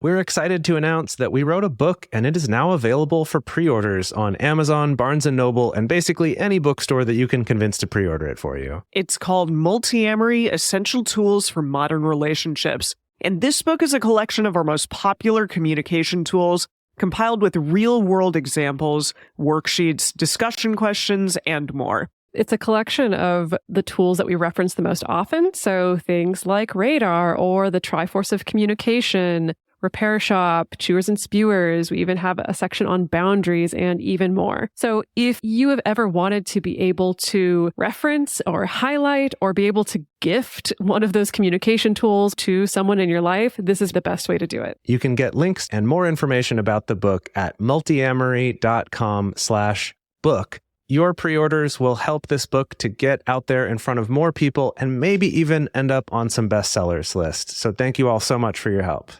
we're excited to announce that we wrote a book and it is now available for pre-orders on Amazon, Barnes & Noble, and basically any bookstore that you can convince to pre-order it for you. It's called Polyamory: Essential Tools for Modern Relationships. And this book is a collection of our most popular communication tools, compiled with real-world examples, worksheets, discussion questions, and more. It's a collection of the tools that we reference the most often. So things like radar or the Triforce of Communication, Repair Shop, Chewers and Spewers. We even have a section on boundaries and even more. So if you have ever wanted to be able to reference or highlight or be able to gift one of those communication tools to someone in your life, this is the best way to do it. You can get links and more information about the book at multiamory.com/book. Your pre-orders will help this book to get out there in front of more people and maybe even end up on some bestsellers lists. So thank you all so much for your help.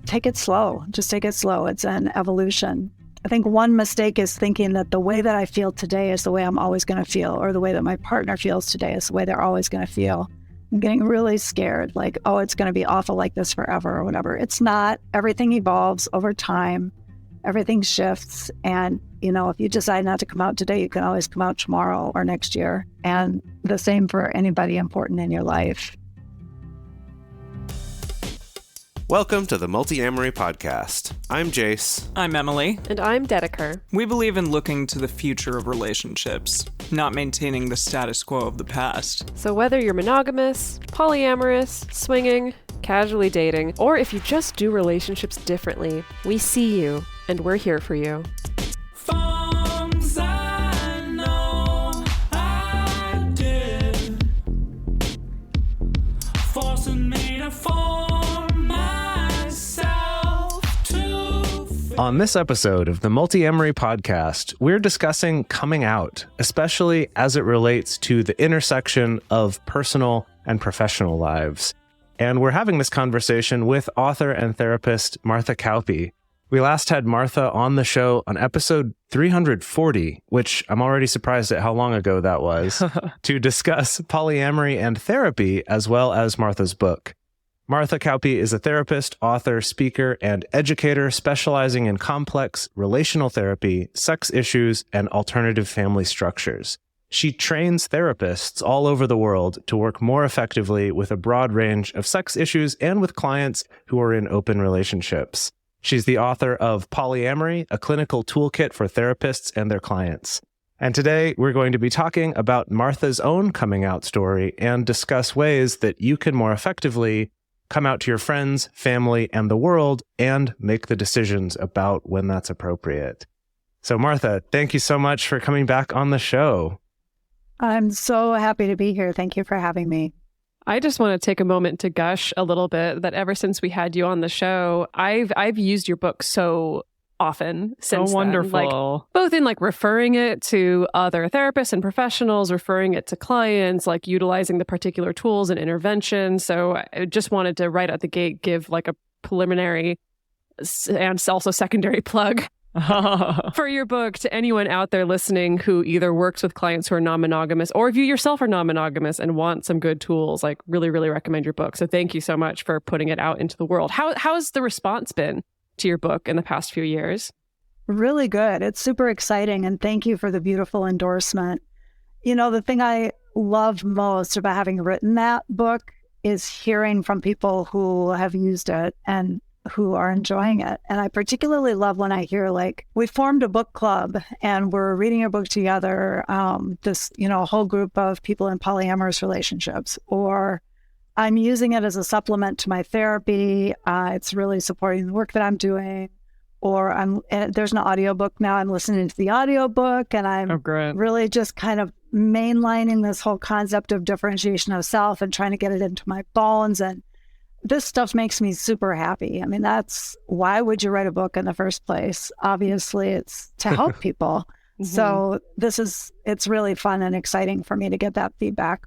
Take it slow. Just take it slow. It's an evolution. I think one mistake is thinking that the way that I feel today is the way I'm always going to feel, or the way that my partner feels today is the way they're always going to feel. I'm getting really scared, like, oh, it's going to be awful like this forever or whatever. It's not. Everything evolves over time. Everything shifts. And, if you decide not to come out today, you can always come out tomorrow or next year. And the same for anybody important in your life. Welcome to the Polyamory Podcast. I'm Jace. I'm Emily. And I'm Dedeker. We believe in looking to the future of relationships, not maintaining the status quo of the past. So whether you're monogamous, polyamorous, swinging, casually dating, or if you just do relationships differently, we see you and we're here for you. On this episode of the Polyamory Podcast, we're discussing coming out, especially as it relates to the intersection of personal and professional lives. And we're having this conversation with author and therapist Martha Kauppi. We last had Martha on the show on episode 340, which I'm already surprised at how long ago that was, to discuss polyamory and therapy, as well as Martha's book. Martha Kauppi is a therapist, author, speaker, and educator specializing in complex relational therapy, sex issues, and alternative family structures. She trains therapists all over the world to work more effectively with a broad range of sex issues and with clients who are in open relationships. She's the author of Polyamory, a clinical toolkit for therapists and their clients. And today we're going to be talking about Martha's own coming out story and discuss ways that you can more effectively come out to your friends, family, and the world and make the decisions about when that's appropriate. So Martha, thank you so much for coming back on the show. I'm so happy to be here. Thank you for having me. I just want to take a moment to gush a little bit that ever since we had you on the show, I've used your book so often since so wonderful. Then. Both in referring it to other therapists and professionals, referring it to clients, utilizing the particular tools and interventions. So I just wanted to right out the gate give a preliminary and also secondary plug for your book to anyone out there listening who either works with clients who are non-monogamous, or if you yourself are non-monogamous and want some good tools, really, really recommend your book. So thank you so much for putting it out into the world. How's the response been to your book in the past few years? Really good. It's super exciting. And thank you for the beautiful endorsement. The thing I love most about having written that book is hearing from people who have used it and who are enjoying it. And I particularly love when I hear we formed a book club and we're reading a book together, this, a whole group of people in polyamorous relationships, or I'm using it as a supplement to my therapy. It's really supporting the work that I'm doing. Or there's an audiobook now. I'm listening to the audiobook and I'm really just kind of mainlining this whole concept of differentiation of self and trying to get it into my bones. And this stuff makes me super happy. I mean, why would you write a book in the first place? Obviously, it's to help people. Mm-hmm. So it's really fun and exciting for me to get that feedback.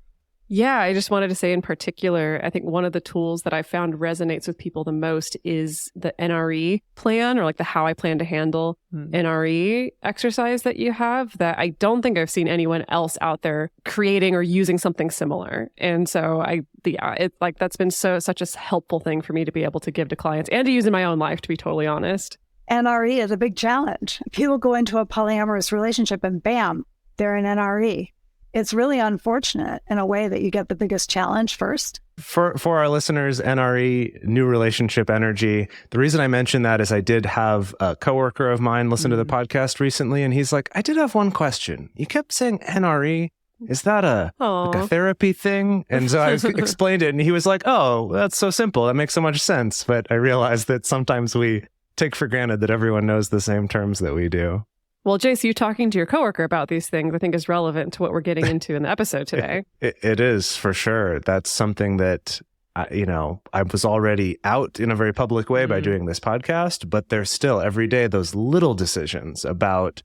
Yeah, I just wanted to say in particular, I think one of the tools that I found resonates with people the most is the NRE plan, or like the how I plan to handle NRE exercise that you have, that I don't think I've seen anyone else out there creating or using something similar. And so that's been such a helpful thing for me to be able to give to clients and to use in my own life, to be totally honest. NRE is a big challenge. People go into a polyamorous relationship and bam, they're an NRE. It's really unfortunate in a way that you get the biggest challenge first. For our listeners, NRE, new relationship energy. The reason I mentioned that is I did have a coworker of mine listen to the podcast recently, and he's like, I did have one question. You kept saying NRE. Is that like a therapy thing? And so I explained it, and he was like, oh, that's so simple. That makes so much sense. But I realized that sometimes we take for granted that everyone knows the same terms that we do. Well, Jace, you talking to your coworker about these things, I think is relevant to what we're getting into in the episode today. It is, for sure. That's something that, I was already out in a very public way by doing this podcast, but there's still every day those little decisions about,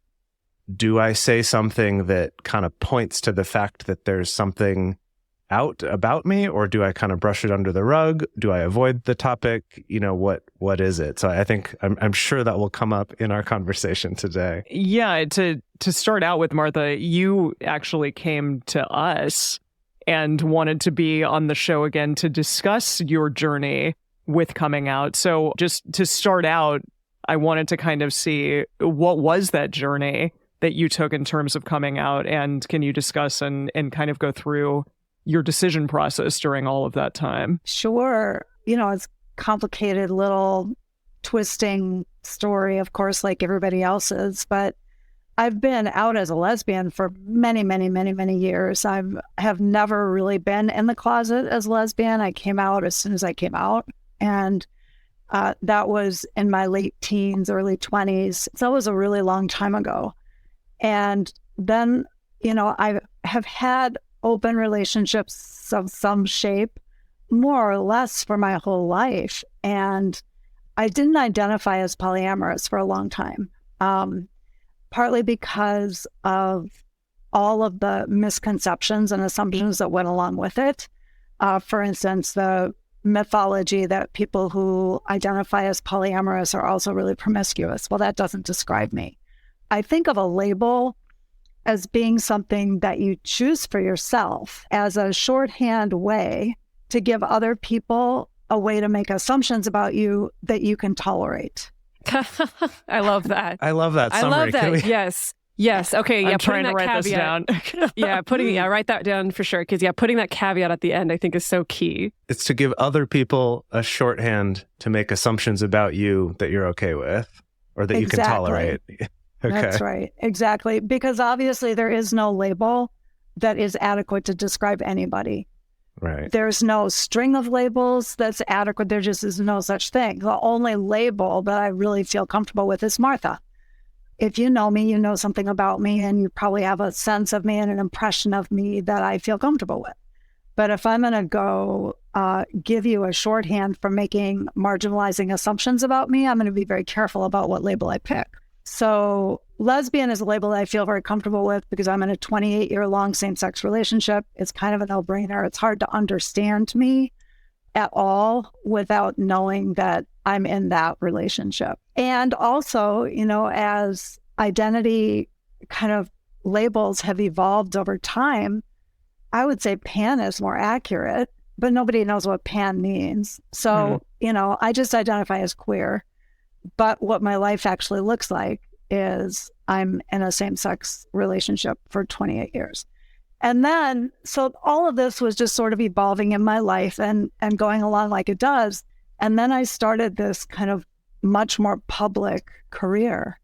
do I say something that kind of points to the fact that there's something out about me, or do I kind of brush it under the rug? Do I avoid the topic? What is it? So I think I'm sure that will come up in our conversation today. Yeah, to start out with, Martha, you actually came to us and wanted to be on the show again to discuss your journey with coming out. So just to start out, I wanted to kind of see, what was that journey that you took in terms of coming out, and can you discuss and kind of go through your decision process during all of that time? Sure. It's complicated little twisting story, of course, like everybody else's, but I've been out as a lesbian for many, many, many, many years. I have never really been in the closet as a lesbian. I came out as soon as I came out, and that was in my late teens, early 20s. So that was a really long time ago. And then, I have had open relationships of some shape, more or less, for my whole life. And I didn't identify as polyamorous for a long time, partly because of all of the misconceptions and assumptions that went along with it. For instance, the mythology that people who identify as polyamorous are also really promiscuous. Well, that doesn't describe me. I think of a label as being something that you choose for yourself as a shorthand way to give other people a way to make assumptions about you that you can tolerate. I love that. I love that summary. I love that. Yes. Okay. Yeah. I'm trying to write this down. Write that down for sure. Because putting that caveat at the end, I think, is so key. It's to give other people a shorthand to make assumptions about you that you're okay with, or that you can tolerate. Okay. That's right. Exactly. Because obviously there is no label that is adequate to describe anybody. Right. There's no string of labels that's adequate. There just is no such thing. The only label that I really feel comfortable with is Martha. If you know me, you know something about me, and you probably have a sense of me and an impression of me that I feel comfortable with. But if I'm going to go give you a shorthand for making marginalizing assumptions about me, I'm going to be very careful about what label I pick. So lesbian is a label that I feel very comfortable with because I'm in a 28-year-long same-sex relationship. It's kind of a no-brainer. It's hard to understand me at all without knowing that I'm in that relationship. And also, as identity kind of labels have evolved over time, I would say pan is more accurate, but nobody knows what pan means. So, I just identify as queer. But what my life actually looks like is I'm in a same-sex relationship for 28 years. And then, so all of this was just sort of evolving in my life and going along like it does. And then I started this kind of much more public career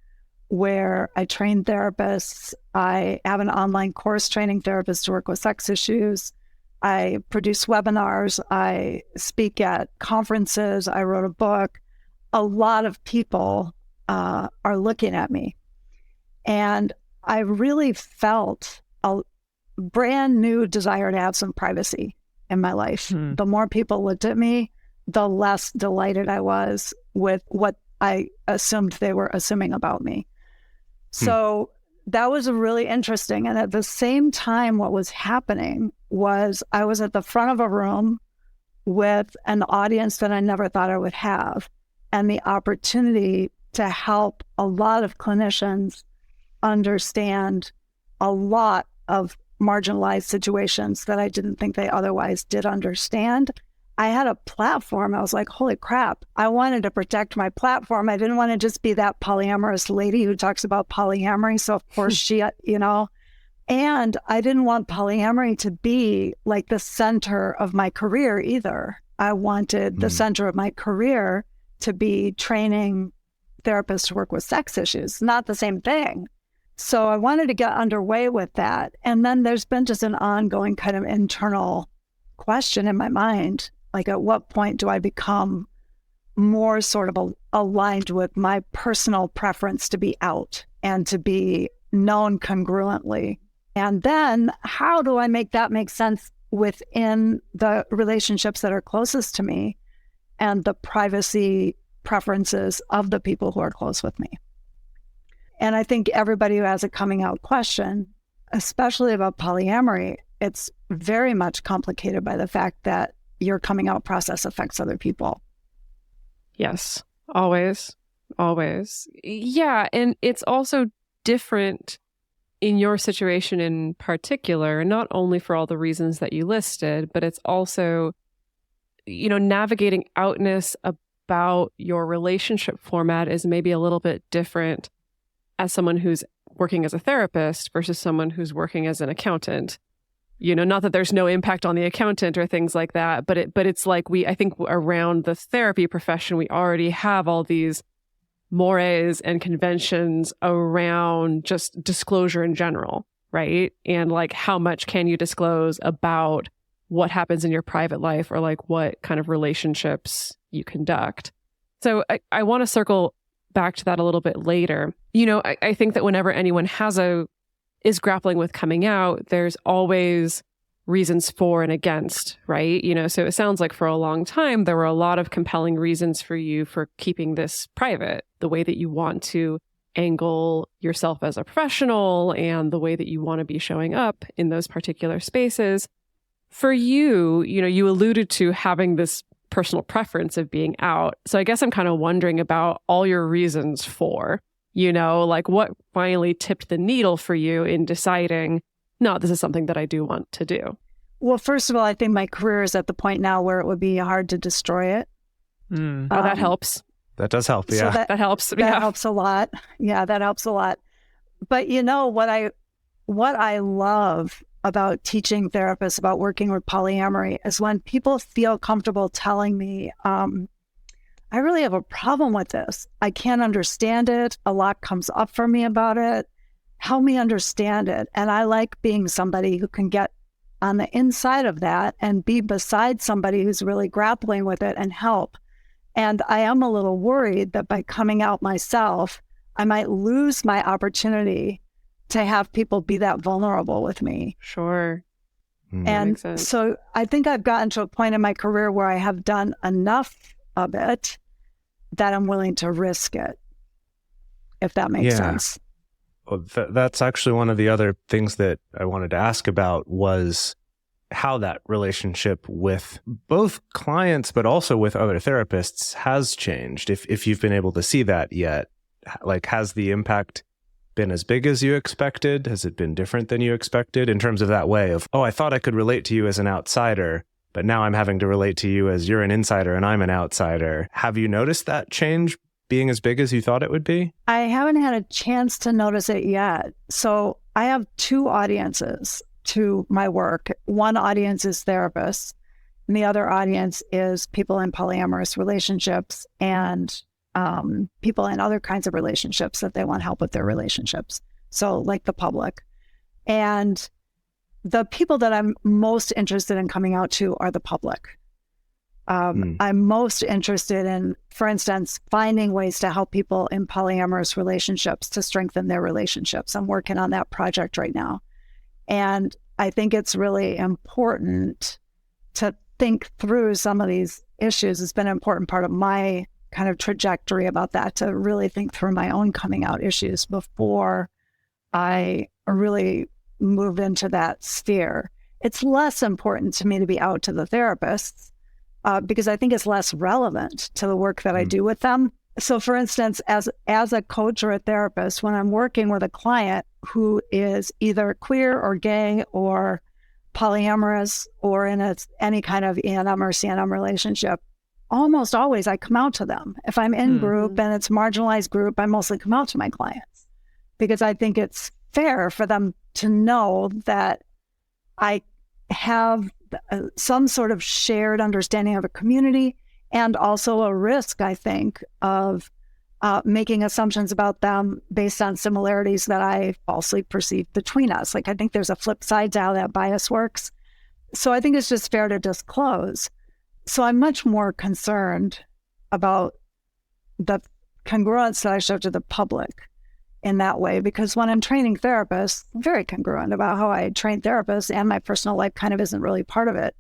where I train therapists. I have an online course training therapists to work with sex issues. I produce webinars. I speak at conferences. I wrote a book. A lot of people are looking at me. And I really felt a brand new desire to have some privacy in my life. The more people looked at me, the less delighted I was with what I assumed they were assuming about me. So that was really interesting. And at the same time, what was happening was I was at the front of a room with an audience that I never thought I would have, and the opportunity to help a lot of clinicians understand a lot of marginalized situations that I didn't think they otherwise did understand. I had a platform. I was like, holy crap. I wanted to protect my platform. I didn't want to just be that polyamorous lady who talks about polyamory. So of course she, and I didn't want polyamory to be like the center of my career either. I wanted the center of my career to be training therapists to work with sex issues, not the same thing. So I wanted to get underway with that. And then there's been just an ongoing kind of internal question in my mind, like at what point do I become more sort of aligned with my personal preference to be out and to be known congruently? And then how do I make that make sense within the relationships that are closest to me and the privacy preferences of the people who are close with me? And I think everybody who has a coming out question, especially about polyamory, it's very much complicated by the fact that your coming out process affects other people. Yes, always, always. Yeah, and it's also different in your situation in particular, not only for all the reasons that you listed, but it's also, navigating outness about your relationship format is maybe a little bit different as someone who's working as a therapist versus someone who's working as an accountant. Not that there's no impact on the accountant or things like that, but it's like I think around the therapy profession, we already have all these mores and conventions around just disclosure in general, right? And like how much can you disclose about what happens in your private life or like what kind of relationships you conduct. So I want to circle back to that a little bit later. I think that whenever anyone is grappling with coming out, there's always reasons for and against, right? So it sounds like for a long time, there were a lot of compelling reasons for you for keeping this private, the way that you want to angle yourself as a professional and the way that you want to be showing up in those particular spaces. For you, you alluded to having this personal preference of being out. So I guess I'm kind of wondering about all your reasons for, like what finally tipped the needle for you in deciding, no, this is something that I do want to do. Well, first of all, I think my career is at the point now where it would be hard to destroy it. That helps. That does help. Yeah. So that helps. That helps a lot. Yeah, that helps a lot. But what I love about teaching therapists about working with polyamory is when people feel comfortable telling me, I really have a problem with this. I can't understand it. A lot comes up for me about it. Help me understand it. And I like being somebody who can get on the inside of that and be beside somebody who's really grappling with it and help. And I am a little worried that by coming out myself, I might lose my opportunity to have people be that vulnerable with me. Sure. And so I think I've gotten to a point in my career where I have done enough of it that I'm willing to risk it, if that makes sense. Well, that's actually one of the other things that I wanted to ask about was how that relationship with both clients, but also with other therapists has changed. If you've been able to see that yet, like has the impact been as big as you expected? Has it been different than you expected in terms of that way of, I thought I could relate to you as an outsider, but now I'm having to relate to you as you're an insider and I'm an outsider. Have you noticed that change being as big as you thought it would be? I haven't had a chance to notice it yet. So I have two audiences to my work. One audience is therapists, and the other audience is people in polyamorous relationships and people in other kinds of relationships that they want help with their relationships. So like the public. And the people that I'm most interested in coming out to are the public. I'm most interested in, for instance, finding ways to help people in polyamorous relationships to strengthen their relationships. I'm working on that project right now. And I think it's really important to think through some of these issues. It's been an important part of my kind of trajectory about that, to really think through my own coming out issues before I really move into that sphere. It's less important to me to be out to the therapists because I think it's less relevant to the work that I do with them. So for instance, as a coach or a therapist, when I'm working with a client who is either queer or gay or polyamorous or in any kind of E&M or C&M relationship, almost always I come out to them. If I'm in group and it's a marginalized group, I mostly come out to my clients because I think it's fair for them to know that I have some sort of shared understanding of a community and also a risk, I think, of making assumptions about them based on similarities that I falsely perceive between us. Like, I think there's a flip side to how that bias works. So I think it's just fair to disclose. So I'm much more concerned about the congruence that I show to the public in that way, because when I'm training therapists, I'm very congruent about how I train therapists, and my personal life kind of isn't really part of it.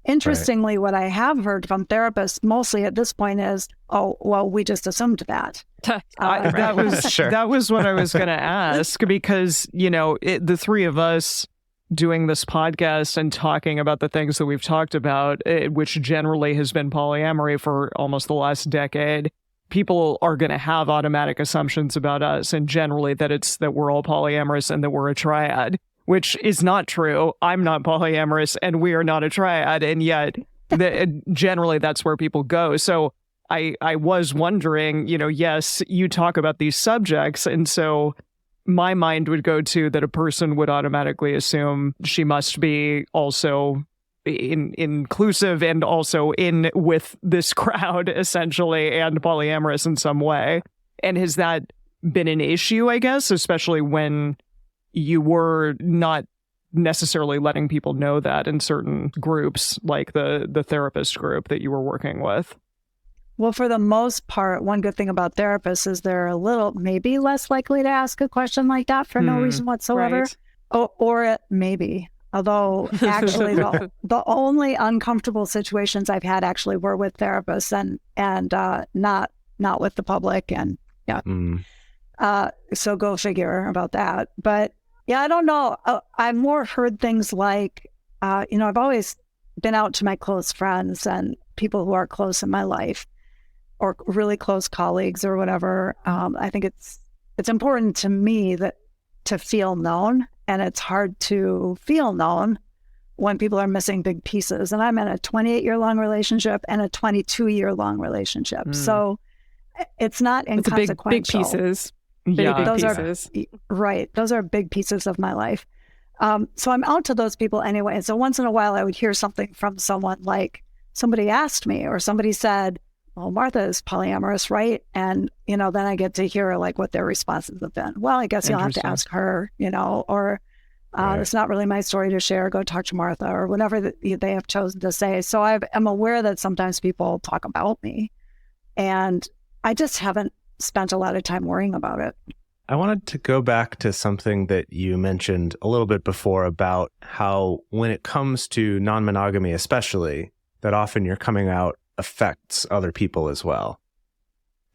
Interestingly, what I have heard from therapists mostly at this point is, oh, well, we just assumed that. That was what I was going to ask, because, the three of us doing this podcast and talking about the things that we've talked about, which generally has been polyamory for almost the last decade, people are going to have automatic assumptions about us, and generally that we're all polyamorous and that we're a triad, which is not true. I'm not polyamorous and we are not a triad, and yet generally that's where people go. So I was wondering, yes, you talk about these subjects, and so my mind would go to that a person would automatically assume she must be also inclusive and also in with this crowd, essentially, and polyamorous in some way. And has that been an issue, I guess, especially when you were not necessarily letting people know that in certain groups, like the therapist group that you were working with? Well, for the most part, one good thing about therapists is they're a little maybe less likely to ask a question like that for no reason whatsoever. Right. Or it maybe. Although actually the only uncomfortable situations I've had actually were with therapists and not with the public. And so go figure about that. But yeah, I don't know. I've more heard things like, I've always been out to my close friends and people who are close in my life, or really close colleagues or whatever. I think it's important to me to feel known, and it's hard to feel known when people are missing big pieces. And I'm in a 28-year-long relationship and a 22-year-long relationship. So it's not inconsequential. Big pieces. Big pieces. Right. Those are big pieces of my life. So I'm out to those people anyway. And so once in a while I would hear something from someone, like somebody asked me, or somebody said, well, Martha is polyamorous, right? And, then I get to hear like what their responses have been. Well, I guess you'll have to ask her, or it's not really my story to share. Go talk to Martha, or whatever they have chosen to say. So I'm aware that sometimes people talk about me, and I just haven't spent a lot of time worrying about it. I wanted to go back to something that you mentioned a little bit before about how when it comes to non-monogamy especially, that often your coming out affects other people as well.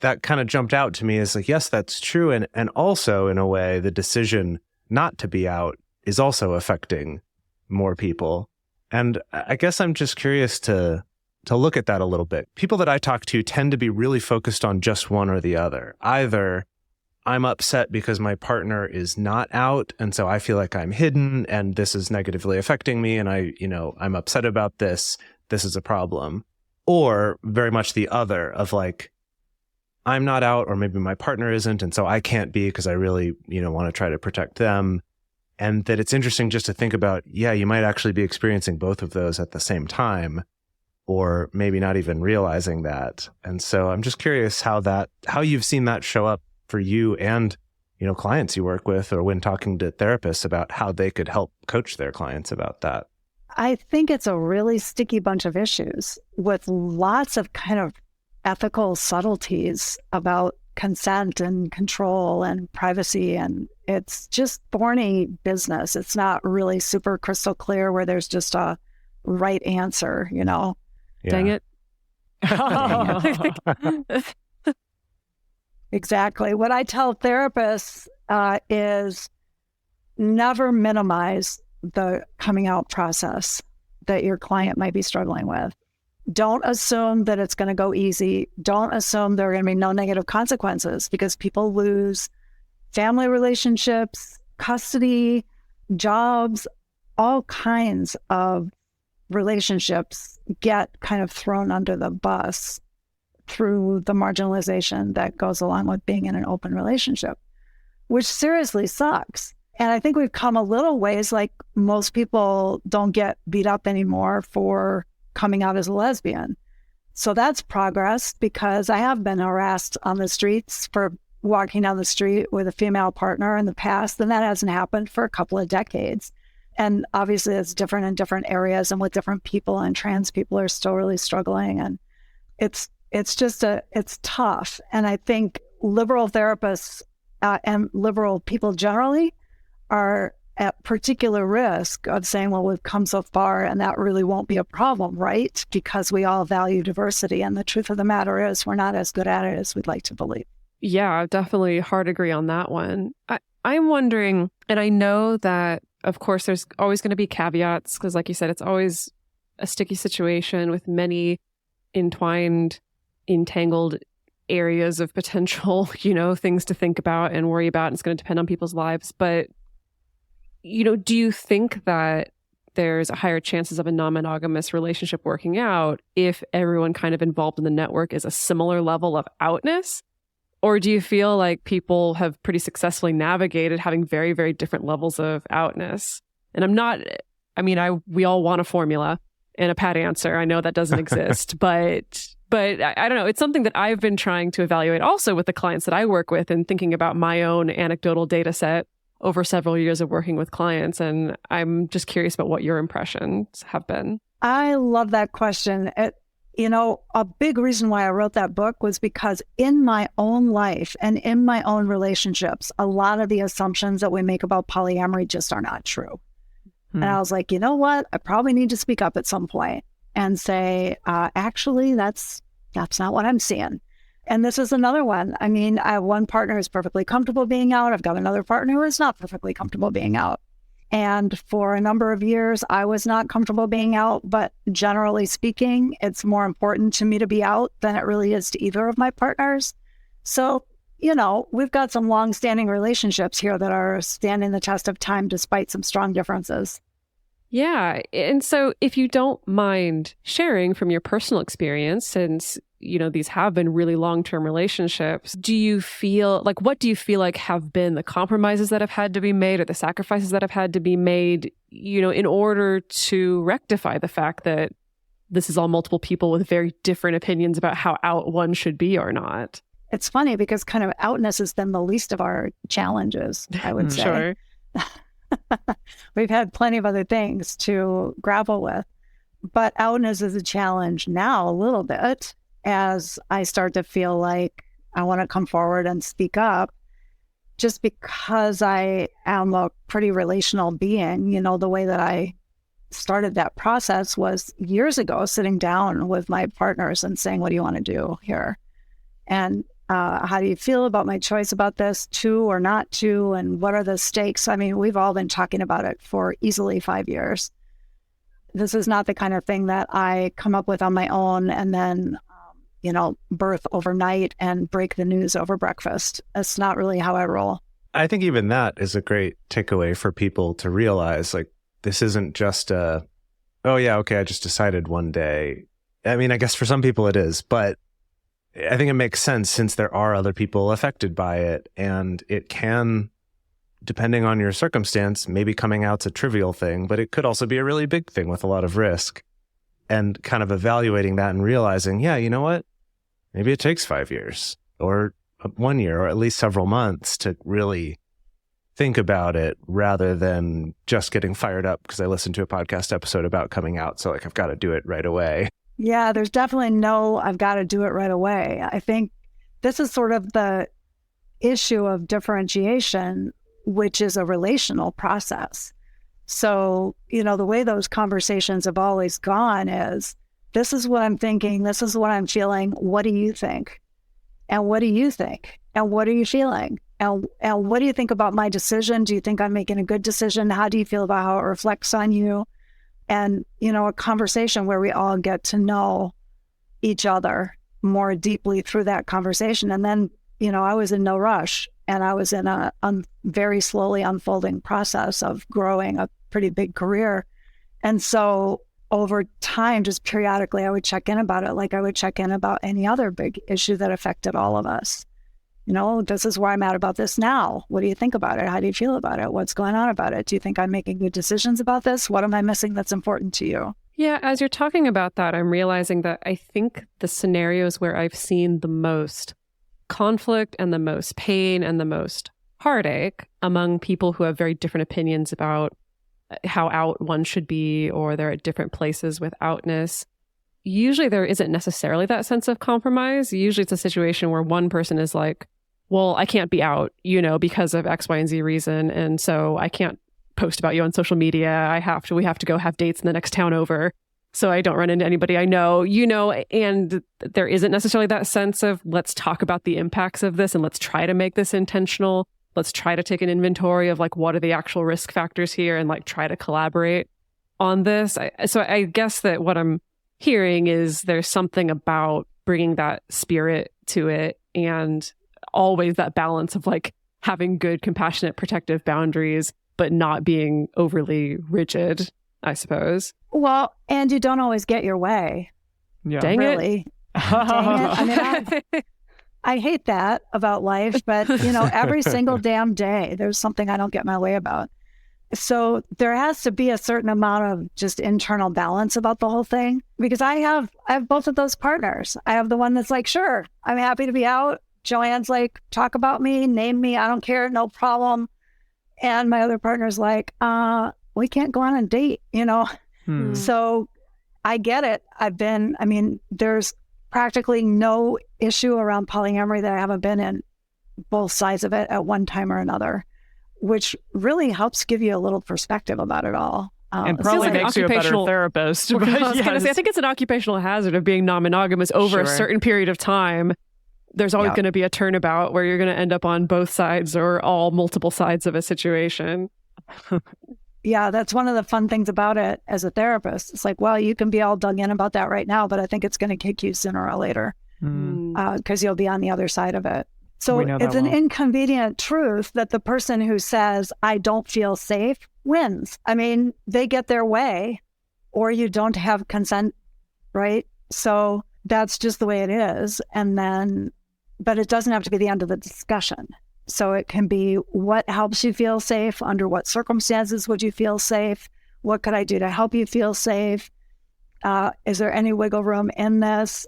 That kind of jumped out to me as like, yes, that's true. And also in a way, the decision not to be out is also affecting more people. And I guess I'm just curious to look at that a little bit. People that I talk to tend to be really focused on just one or the other. Either I'm upset because my partner is not out, and so I feel like I'm hidden and this is negatively affecting me, and I'm upset about this. This is a problem. Or very much the other of like, I'm not out, or maybe my partner isn't, and so I can't be because I really, want to try to protect them. And that it's interesting just to think about, you might actually be experiencing both of those at the same time, or maybe not even realizing that. And so I'm just curious how you've seen that show up for you and, clients you work with, or when talking to therapists about how they could help coach their clients about that. I think it's a really sticky bunch of issues with lots of kind of ethical subtleties about consent and control and privacy. And it's just thorny business. It's not really super crystal clear where there's just a right answer, Yeah. Dang it. Exactly. What I tell therapists is never minimize the coming out process that your client might be struggling with. Don't assume that it's going to go easy. Don't assume there are going to be no negative consequences, because people lose family relationships, custody, jobs, all kinds of relationships get kind of thrown under the bus through the marginalization that goes along with being in an open relationship, which seriously sucks. And I think we've come a little ways. Like, most people don't get beat up anymore for coming out as a lesbian. So that's progress, because I have been harassed on the streets for walking down the street with a female partner in the past, and that hasn't happened for a couple of decades. And obviously it's different in different areas and with different people, and trans people are still really struggling. And it's tough. And I think liberal therapists and liberal people generally are at particular risk of saying, well, we've come so far and that really won't be a problem, right? Because we all value diversity. And the truth of the matter is, we're not as good at it as we'd like to believe. Yeah, definitely hard agree on that one. I'm wondering, and I know that, of course, there's always going to be caveats, because like you said, it's always a sticky situation with many entwined, entangled areas of potential, things to think about and worry about. And it's going to depend on people's lives. But, do you think that there's a higher chances of a non-monogamous relationship working out if everyone kind of involved in the network is a similar level of outness? Or do you feel like people have pretty successfully navigated having very, very different levels of outness? And we all want a formula and a pat answer. I know that doesn't exist, but I don't know. It's something that I've been trying to evaluate also with the clients that I work with, and thinking about my own anecdotal data set over several years of working with clients. And I'm just curious about what your impressions have been. I love that question. A big reason why I wrote that book was because in my own life and in my own relationships, a lot of the assumptions that we make about polyamory just are not true. And I was like, you know what? I probably need to speak up at some point and say, actually, that's not what I'm seeing. And this is another one. I mean, I have one partner who's perfectly comfortable being out. I've got another partner who is not perfectly comfortable being out. And for a number of years, I was not comfortable being out. But generally speaking, it's more important to me to be out than it really is to either of my partners. So, we've got some long-standing relationships here that are standing the test of time despite some strong differences. Yeah. And so if you don't mind sharing from your personal experience, since, these have been really long-term relationships, what do you feel like have been the compromises that have had to be made, or the sacrifices that have had to be made, in order to rectify the fact that this is all multiple people with very different opinions about how out one should be or not? It's funny because kind of outness has been the least of our challenges, I would say. Sure. We've had plenty of other things to grapple with, but outness is a challenge now a little bit, as I start to feel like I want to come forward and speak up, just because I am a pretty relational being. The way that I started that process was years ago, sitting down with my partners and saying, what do you want to do here? And how do you feel about my choice about this, to or not to, and what are the stakes? I mean, we've all been talking about it for easily 5 years. This is not the kind of thing that I come up with on my own and then, birth overnight and break the news over breakfast. That's not really how I roll. I think even that is a great takeaway for people to realize, like, this isn't just I just decided one day. I mean, I guess for some people it is, but I think it makes sense since there are other people affected by it, and it can, depending on your circumstance, maybe coming out's a trivial thing, but it could also be a really big thing with a lot of risk. And kind of evaluating that and realizing, yeah, you know what? Maybe it takes 5 years or 1 year or at least several months to really think about it, rather than just getting fired up because I listened to a podcast episode about coming out. So I've got to do it right away. Yeah, there's definitely no, I've got to do it right away. I think this is sort of the issue of differentiation, which is a relational process. So, the way those conversations have always gone is, this is what I'm thinking, this is what I'm feeling, what do you think? And what do you think? And what are you feeling? And what do you think about my decision? Do you think I'm making a good decision? How do you feel about how it reflects on you? And, a conversation where we all get to know each other more deeply through that conversation. And then, I was in no rush, and I was in a very slowly unfolding process of growing a pretty big career. And so over time, just periodically, I would check in about it like I would check in about any other big issue that affected all of us. This is where I'm at about this now. What do you think about it? How do you feel about it? What's going on about it? Do you think I'm making good decisions about this? What am I missing that's important to you? Yeah, as you're talking about that, I'm realizing that I think the scenarios where I've seen the most conflict and the most pain and the most heartache among people who have very different opinions about how out one should be, or they're at different places with outness, usually there isn't necessarily that sense of compromise. Usually it's a situation where one person is like, well, I can't be out, because of X, Y, and Z reason. And so I can't post about you on social media. We have to go have dates in the next town over, so I don't run into anybody I know, and there isn't necessarily that sense of let's talk about the impacts of this and let's try to make this intentional. Let's try to take an inventory of what are the actual risk factors here and try to collaborate on this. So I guess that what I'm hearing is there's something about bringing that spirit to it, and always that balance of having good, compassionate, protective boundaries, but not being overly rigid, I suppose. Well, and you don't always get your way. Yeah. Dang really. it. Dang it. I hate that about life, but every single damn day, there's something I don't get my way about. So there has to be a certain amount of just internal balance about the whole thing, because I have both of those partners. I have the one that's like, sure, I'm happy to be out. Joanne's like, talk about me, name me, I don't care, no problem. And my other partner's like, we can't go on a date, So I get it. There's practically no issue around polyamory that I haven't been in both sides of it at one time or another, which really helps give you a little perspective about it all. And probably makes you a better therapist. I was going to say, I think it's an occupational hazard of being non-monogamous over a certain period of time. There's always going to be a turnabout where you're going to end up on both sides or all multiple sides of a situation. Yeah, that's one of the fun things about it as a therapist. It's like, well, you can be all dug in about that right now, but I think it's going to kick you sooner or later because you'll be on the other side of it. So it's an inconvenient truth that the person who says, I don't feel safe, wins. They get their way, or you don't have consent, right? So that's just the way it is. But it doesn't have to be the end of the discussion. So it can be, what helps you feel safe? Under what circumstances would you feel safe? What could I do to help you feel safe? Is there any wiggle room in this?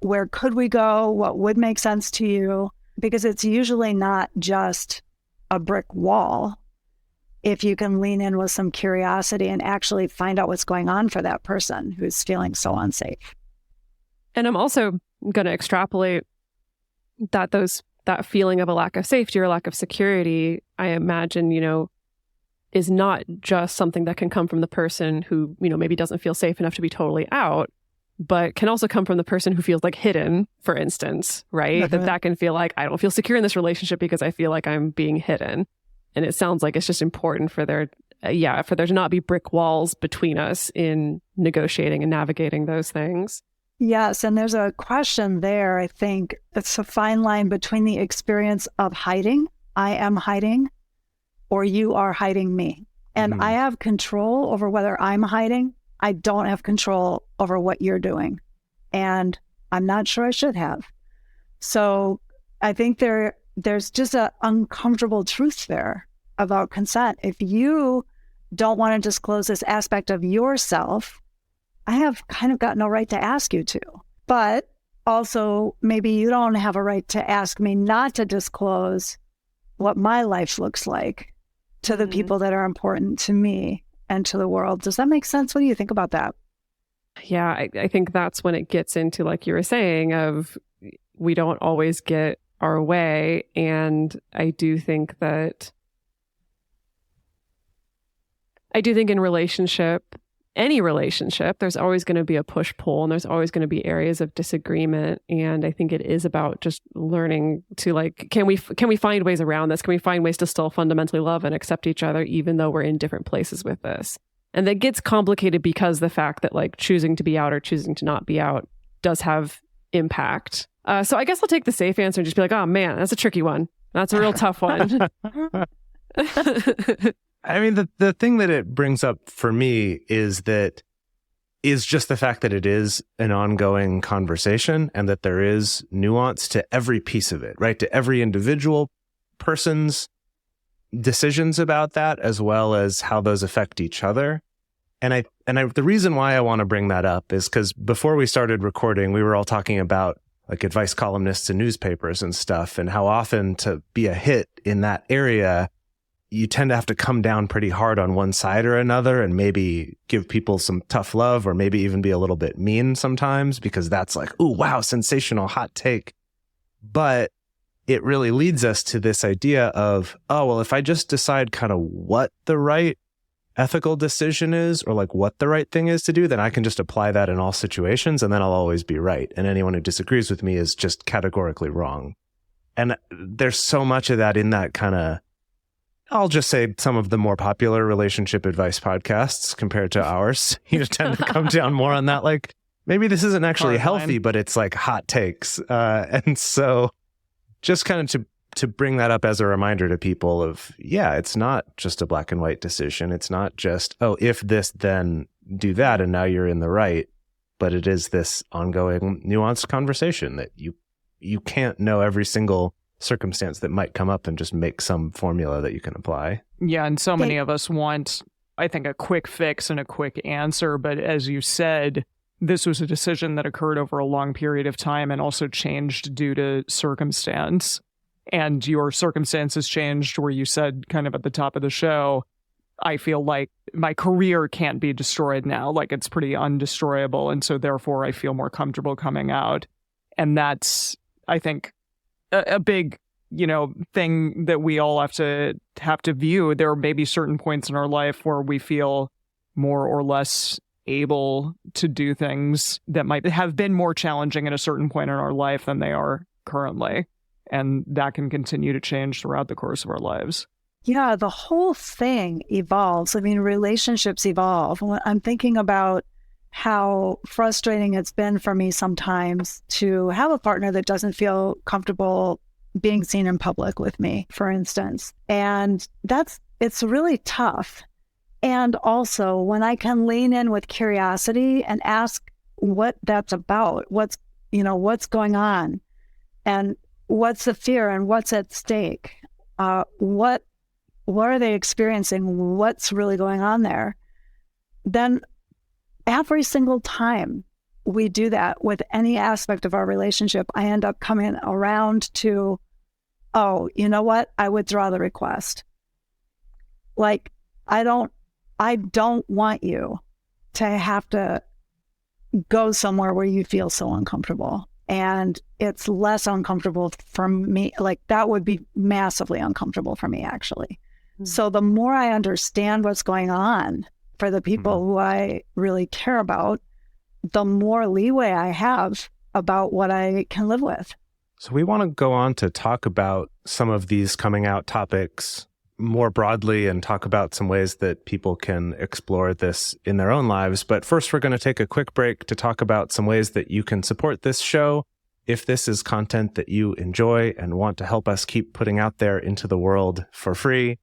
Where could we go? What would make sense to you? Because it's usually not just a brick wall. If you can lean in with some curiosity and actually find out what's going on for that person who's feeling so unsafe. And I'm also going to extrapolate that feeling of a lack of safety or a lack of security, I imagine, is not just something that can come from the person who, maybe doesn't feel safe enough to be totally out, but can also come from the person who feels hidden, for instance, right? Mm-hmm. That can feel like, I don't feel secure in this relationship because I feel like I'm being hidden. And it sounds like it's just important for there to not be brick walls between us in negotiating and navigating those things. Yes, and there's a question there. I think it's a fine line between the experience of hiding, I am hiding, or you are hiding me. And I have control over whether I'm hiding. I don't have control over what you're doing. And I'm not sure I should have. So I think there's just an uncomfortable truth there about consent. If you don't want to disclose this aspect of yourself, I have kind of got no right to ask you to. But also, maybe you don't have a right to ask me not to disclose what my life looks like to the people that are important to me and to the world. Does that make sense? What do you think about that? Yeah, I think that's when it gets into, like you were saying, of we don't always get our way. And I do think in relationship, any relationship, there's always going to be a push-pull and there's always going to be areas of disagreement. And I think it is about just learning to like, can we find ways around this? Can we find ways to still fundamentally love and accept each other, even though we're in different places with this? And that gets complicated because the fact that like choosing to be out or choosing to not be out does have impact. So I guess I'll take the safe answer and just be like, oh man, that's a tricky one. That's a real tough one. I mean, the thing that it brings up for me is just the fact that it is an ongoing conversation and that there is nuance to every piece of it, right? To every individual person's decisions about that, as well as how those affect each other. And the reason why I want to bring that up is because before we started recording, we were all talking about like advice columnists and newspapers and stuff, and how often to be a hit in that area, you tend to have to come down pretty hard on one side or another and maybe give people some tough love or maybe even be a little bit mean sometimes because that's like, ooh, wow, sensational, hot take. But it really leads us to this idea of, oh, well, if I just decide kind of what the right ethical decision is or like what the right thing is to do, then I can just apply that in all situations and then I'll always be right. And anyone who disagrees with me is just categorically wrong. And there's so much of that in that kind of, I'll just say some of the more popular relationship advice podcasts compared to ours, you tend to come down more on that. Like maybe this isn't actually healthy, but it's like hot takes. And so just kind of to bring that up as a reminder to people of, yeah, it's not just a black and white decision. It's not just, oh, if this, then do that. And now you're in the right. But it is this ongoing nuanced conversation that you can't know every single circumstance that might come up and just make some formula that you can apply. Yeah, and so many of us want, I think, a quick fix and a quick answer. But as you said, this was a decision that occurred over a long period of time and also changed due to circumstance. And your circumstances changed where you said kind of at the top of the show, I feel like my career can't be destroyed now. Like it's pretty undestroyable. And so therefore I feel more comfortable coming out. And that's, I think, a big, thing that we all have to view. There may be certain points in our life where we feel more or less able to do things that might have been more challenging at a certain point in our life than they are currently. And that can continue to change throughout the course of our lives. Yeah, the whole thing evolves. I mean, relationships evolve. I'm thinking about how frustrating it's been for me sometimes to have a partner that doesn't feel comfortable being seen in public with me, for instance. And it's really tough. And also when I can lean in with curiosity and ask what that's about, what's going on and what's the fear and what's at stake? What are they experiencing? What's really going on there? Then every single time we do that with any aspect of our relationship, I end up coming around to, oh, you know what? I withdraw the request. Like, I don't want you to have to go somewhere where you feel so uncomfortable. And it's less uncomfortable for me. Like that would be massively uncomfortable for me, actually. Mm-hmm. So the more I understand what's going on for the people who I really care about, the more leeway I have about what I can live with. So we want to go on to talk about some of these coming out topics more broadly and talk about some ways that people can explore this in their own lives. But first, we're going to take a quick break to talk about some ways that you can support this show. If this is content that you enjoy and want to help us keep putting out there into the world for free,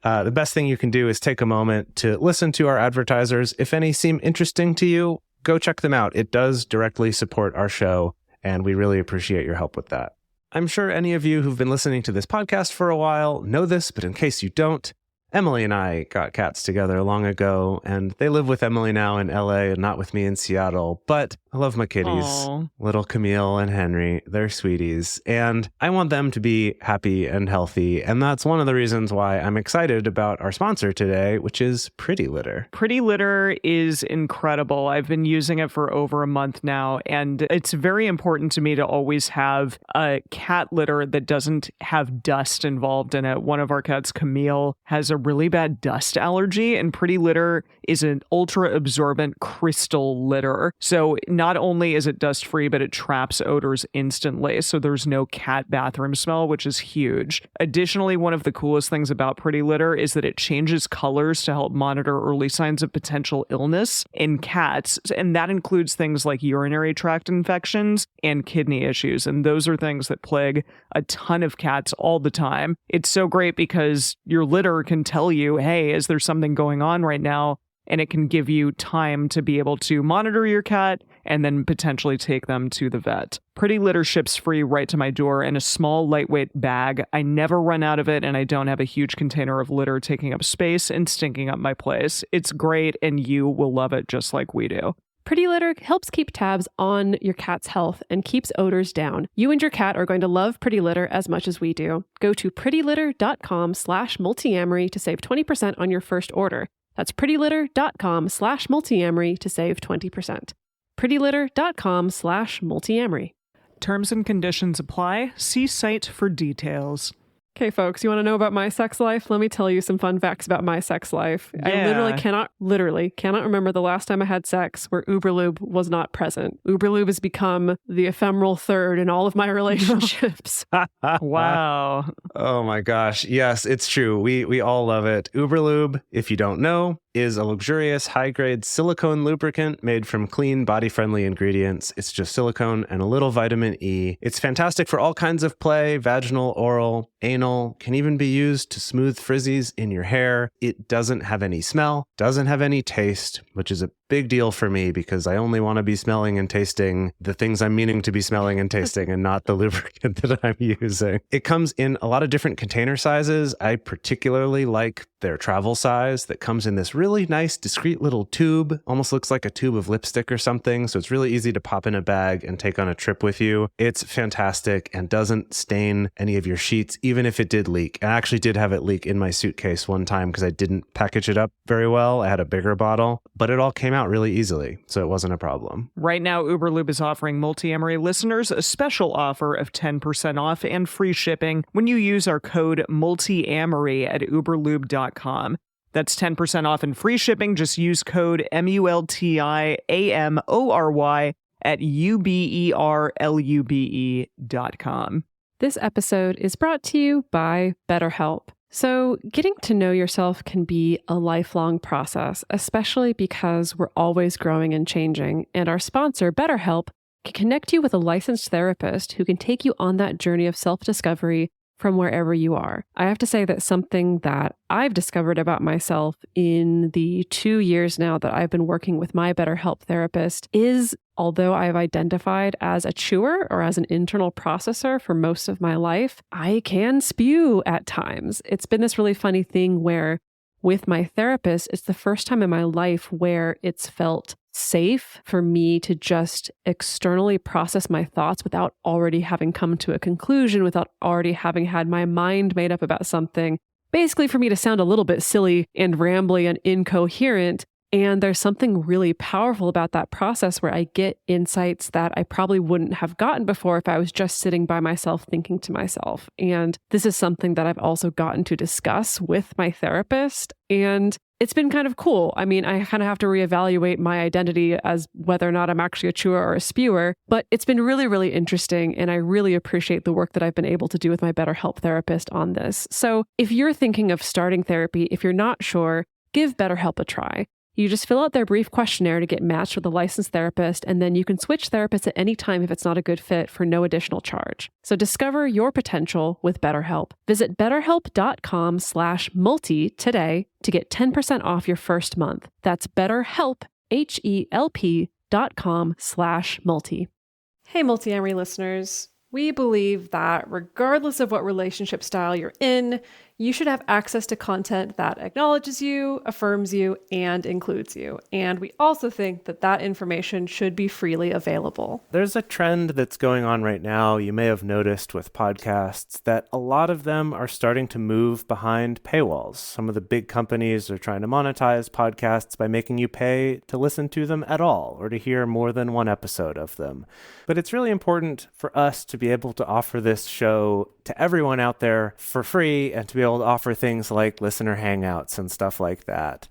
the best thing you can do is take a moment to listen to our advertisers. If any seem interesting to you, go check them out. It does directly support our show, and we really appreciate your help with that. I'm sure any of you who've been listening to this podcast for a while know this, but in case you don't, Emily and I got cats together long ago, and they live with Emily now in LA and not with me in Seattle. But I love my kitties, Aww. Little Camille and Henry. They're sweeties, and I want them to be happy and healthy. And that's one of the reasons why I'm excited about our sponsor today, which is Pretty Litter. Pretty Litter is incredible. I've been using it for over a month now, and it's very important to me to always have a cat litter that doesn't have dust involved in it. One of our cats, Camille, has a really bad dust allergy, and Pretty Litter is an ultra-absorbent crystal litter. So not only is it dust-free, but it traps odors instantly, so there's no cat bathroom smell, which is huge. Additionally, one of the coolest things about Pretty Litter is that it changes colors to help monitor early signs of potential illness in cats, and that includes things like urinary tract infections and kidney issues, and those are things that plague a ton of cats all the time. It's so great because your litter can tell you, hey, is there something going on right now? And it can give you time to be able to monitor your cat and then potentially take them to the vet. Pretty Litter ships free right to my door in a small, lightweight bag. I never run out of it, and I don't have a huge container of litter taking up space and stinking up my place. It's great, and you will love it just like we do. Pretty Litter helps keep tabs on your cat's health and keeps odors down. You and your cat are going to love Pretty Litter as much as we do. Go to prettylitter.com/multiamory to save 20% on your first order. That's prettylitter.com/multiamory to save 20%. prettylitter.com/multiamory. Terms and conditions apply. See site for details. Okay, folks, you want to know about my sex life? Let me tell you some fun facts about my sex life. Yeah. I literally cannot remember the last time I had sex where Uberlube was not present. Uberlube has become the ephemeral third in all of my relationships. Wow. Oh my gosh. Yes, it's true. We all love it. Uberlube, if you don't know, is a luxurious high-grade silicone lubricant made from clean, body-friendly ingredients. It's just silicone and a little vitamin E. It's fantastic for all kinds of play, vaginal, oral, anal, can even be used to smooth frizzies in your hair. It doesn't have any smell, doesn't have any taste, which is a big deal for me because I only want to be smelling and tasting the things I'm meaning to be smelling and tasting and not the lubricant that I'm using. It comes in a lot of different container sizes. I particularly like their travel size that comes in this really nice, discreet little tube. Almost looks like a tube of lipstick or something. So it's really easy to pop in a bag and take on a trip with you. It's fantastic and doesn't stain any of your sheets, even if it did leak. I actually did have it leak in my suitcase one time because I didn't package it up very well. I had a bigger bottle, but it all came out really easily, so it wasn't a problem. Right now, Uberlube is offering Multiamory listeners a special offer of 10% off and free shipping when you use our code Multiamory at uberlube.com. That's 10% off and free shipping. Just use code MULTIAMORY at uberlube.com. This episode is brought to you by BetterHelp. So, getting to know yourself can be a lifelong process, especially because we're always growing and changing. And our sponsor, BetterHelp, can connect you with a licensed therapist who can take you on that journey of self-discovery from wherever you are. I have to say that something that I've discovered about myself in the 2 years now that I've been working with my BetterHelp therapist is, although I've identified as a chewer or as an internal processor for most of my life, I can spew at times. It's been this really funny thing where with my therapist, it's the first time in my life where it's felt safe for me to just externally process my thoughts without already having come to a conclusion, without already having had my mind made up about something. Basically, for me to sound a little bit silly and rambly and incoherent. And there's something really powerful about that process where I get insights that I probably wouldn't have gotten before if I was just sitting by myself thinking to myself. And this is something that I've also gotten to discuss with my therapist. And it's been kind of cool. I mean, I kind of have to reevaluate my identity as whether or not I'm actually a chewer or a spewer, but it's been really, really interesting. And I really appreciate the work that I've been able to do with my BetterHelp therapist on this. So if you're thinking of starting therapy, if you're not sure, give BetterHelp a try. You just fill out their brief questionnaire to get matched with a licensed therapist, and then you can switch therapists at any time if it's not a good fit for no additional charge. So discover your potential with BetterHelp. Visit betterhelp.com/multi today to get 10% off your first month. That's BetterHelp, HELP.com/multi. Hey, Multiamory listeners. We believe that regardless of what relationship style you're in, you should have access to content that acknowledges you, affirms you, and includes you. And we also think that that information should be freely available. There's a trend that's going on right now, you may have noticed with podcasts, that a lot of them are starting to move behind paywalls. Some of the big companies are trying to monetize podcasts by making you pay to listen to them at all, or to hear more than one episode of them. But it's really important for us to be able to offer this show to everyone out there for free and to be be able to offer things like listener hangouts and stuff like that.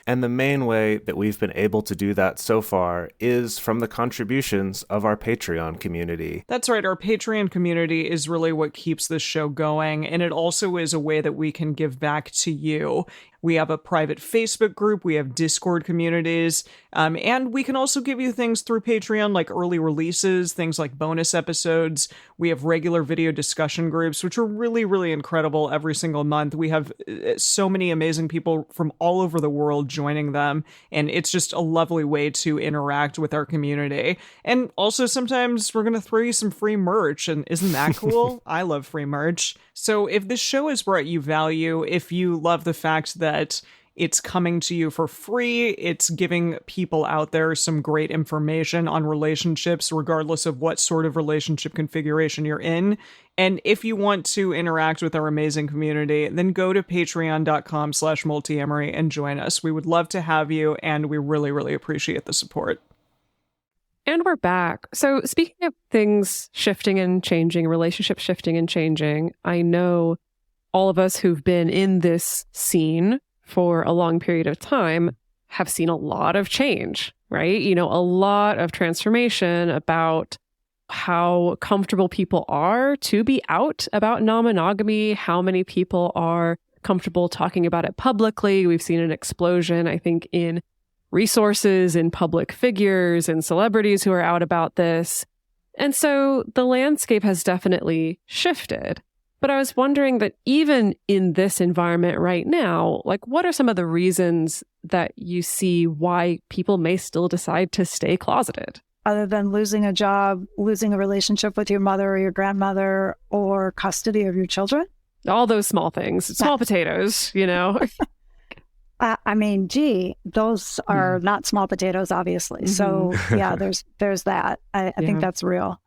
And the main way that we've been able to do that so far is from the contributions of our Patreon community. That's right. Our Patreon community is really what keeps this show going. And it also is a way that we can give back to you. We have a private Facebook group. We have Discord communities. And we can also give you things through Patreon, like early releases, things like bonus episodes. We have regular video discussion groups, which are really, really incredible every single month. We have so many amazing people from all over the world joining them. And it's just a lovely way to interact with our community. And also sometimes we're going to throw you some free merch. And isn't that cool? I love free merch. So if this show has brought you value, if you love the fact that it's coming to you for free, it's giving people out there some great information on relationships, regardless of what sort of relationship configuration you're in. And if you want to interact with our amazing community, then go to patreon.com/multiamory and join us. We would love to have you, and we really, really appreciate the support. And we're back. So speaking of things shifting and changing, relationships shifting and changing, I know all of us who've been in this scene for a long period of time have seen a lot of change, right? You know, a lot of transformation about how comfortable people are to be out about non-monogamy, how many people are comfortable talking about it publicly. We've seen an explosion, I think, in resources, in public figures, and celebrities who are out about this. And so the landscape has definitely shifted. But I was wondering that even in this environment right now, like, what are some of the reasons that you see why people may still decide to stay closeted? Other than losing a job, losing a relationship with your mother or your grandmother, or custody of your children? All those small things, small potatoes, you know? I mean, gee, those are not small potatoes, obviously. So yeah, there's that. I think that's real.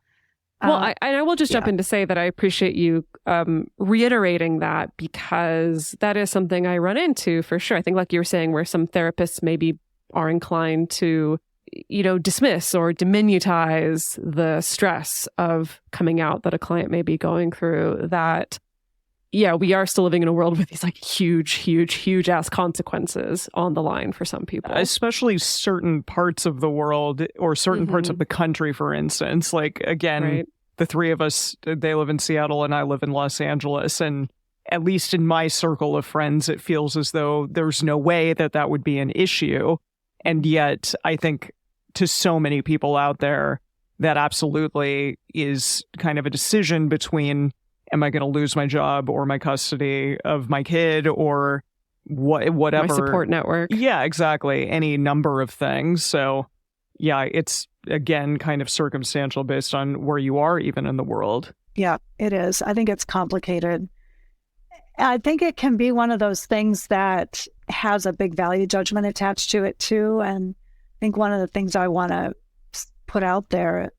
Well, I will just jump in to say that I appreciate you reiterating that, because that is something I run into for sure. I think, like you were saying, where some therapists maybe are inclined to, you know, dismiss or diminutize the stress of coming out that a client may be going through, that, yeah, we are still living in a world with these like huge ass consequences on the line for some people. Especially certain parts of the world or certain parts of the country, for instance. Like, again, the three of us, they live in Seattle and I live in Los Angeles. And at least in my circle of friends, it feels as though there's no way that that would be an issue. And yet, I think to so many people out there, that absolutely is kind of a decision between, am I going to lose my job or my custody of my kid or whatever. My support network. Yeah, exactly. Any number of things. So yeah, it's, again, kind of circumstantial based on where you are even in the world. Yeah, it is. I think it's complicated. I think it can be one of those things that has a big value judgment attached to it too. And I think one of the things I want to put out there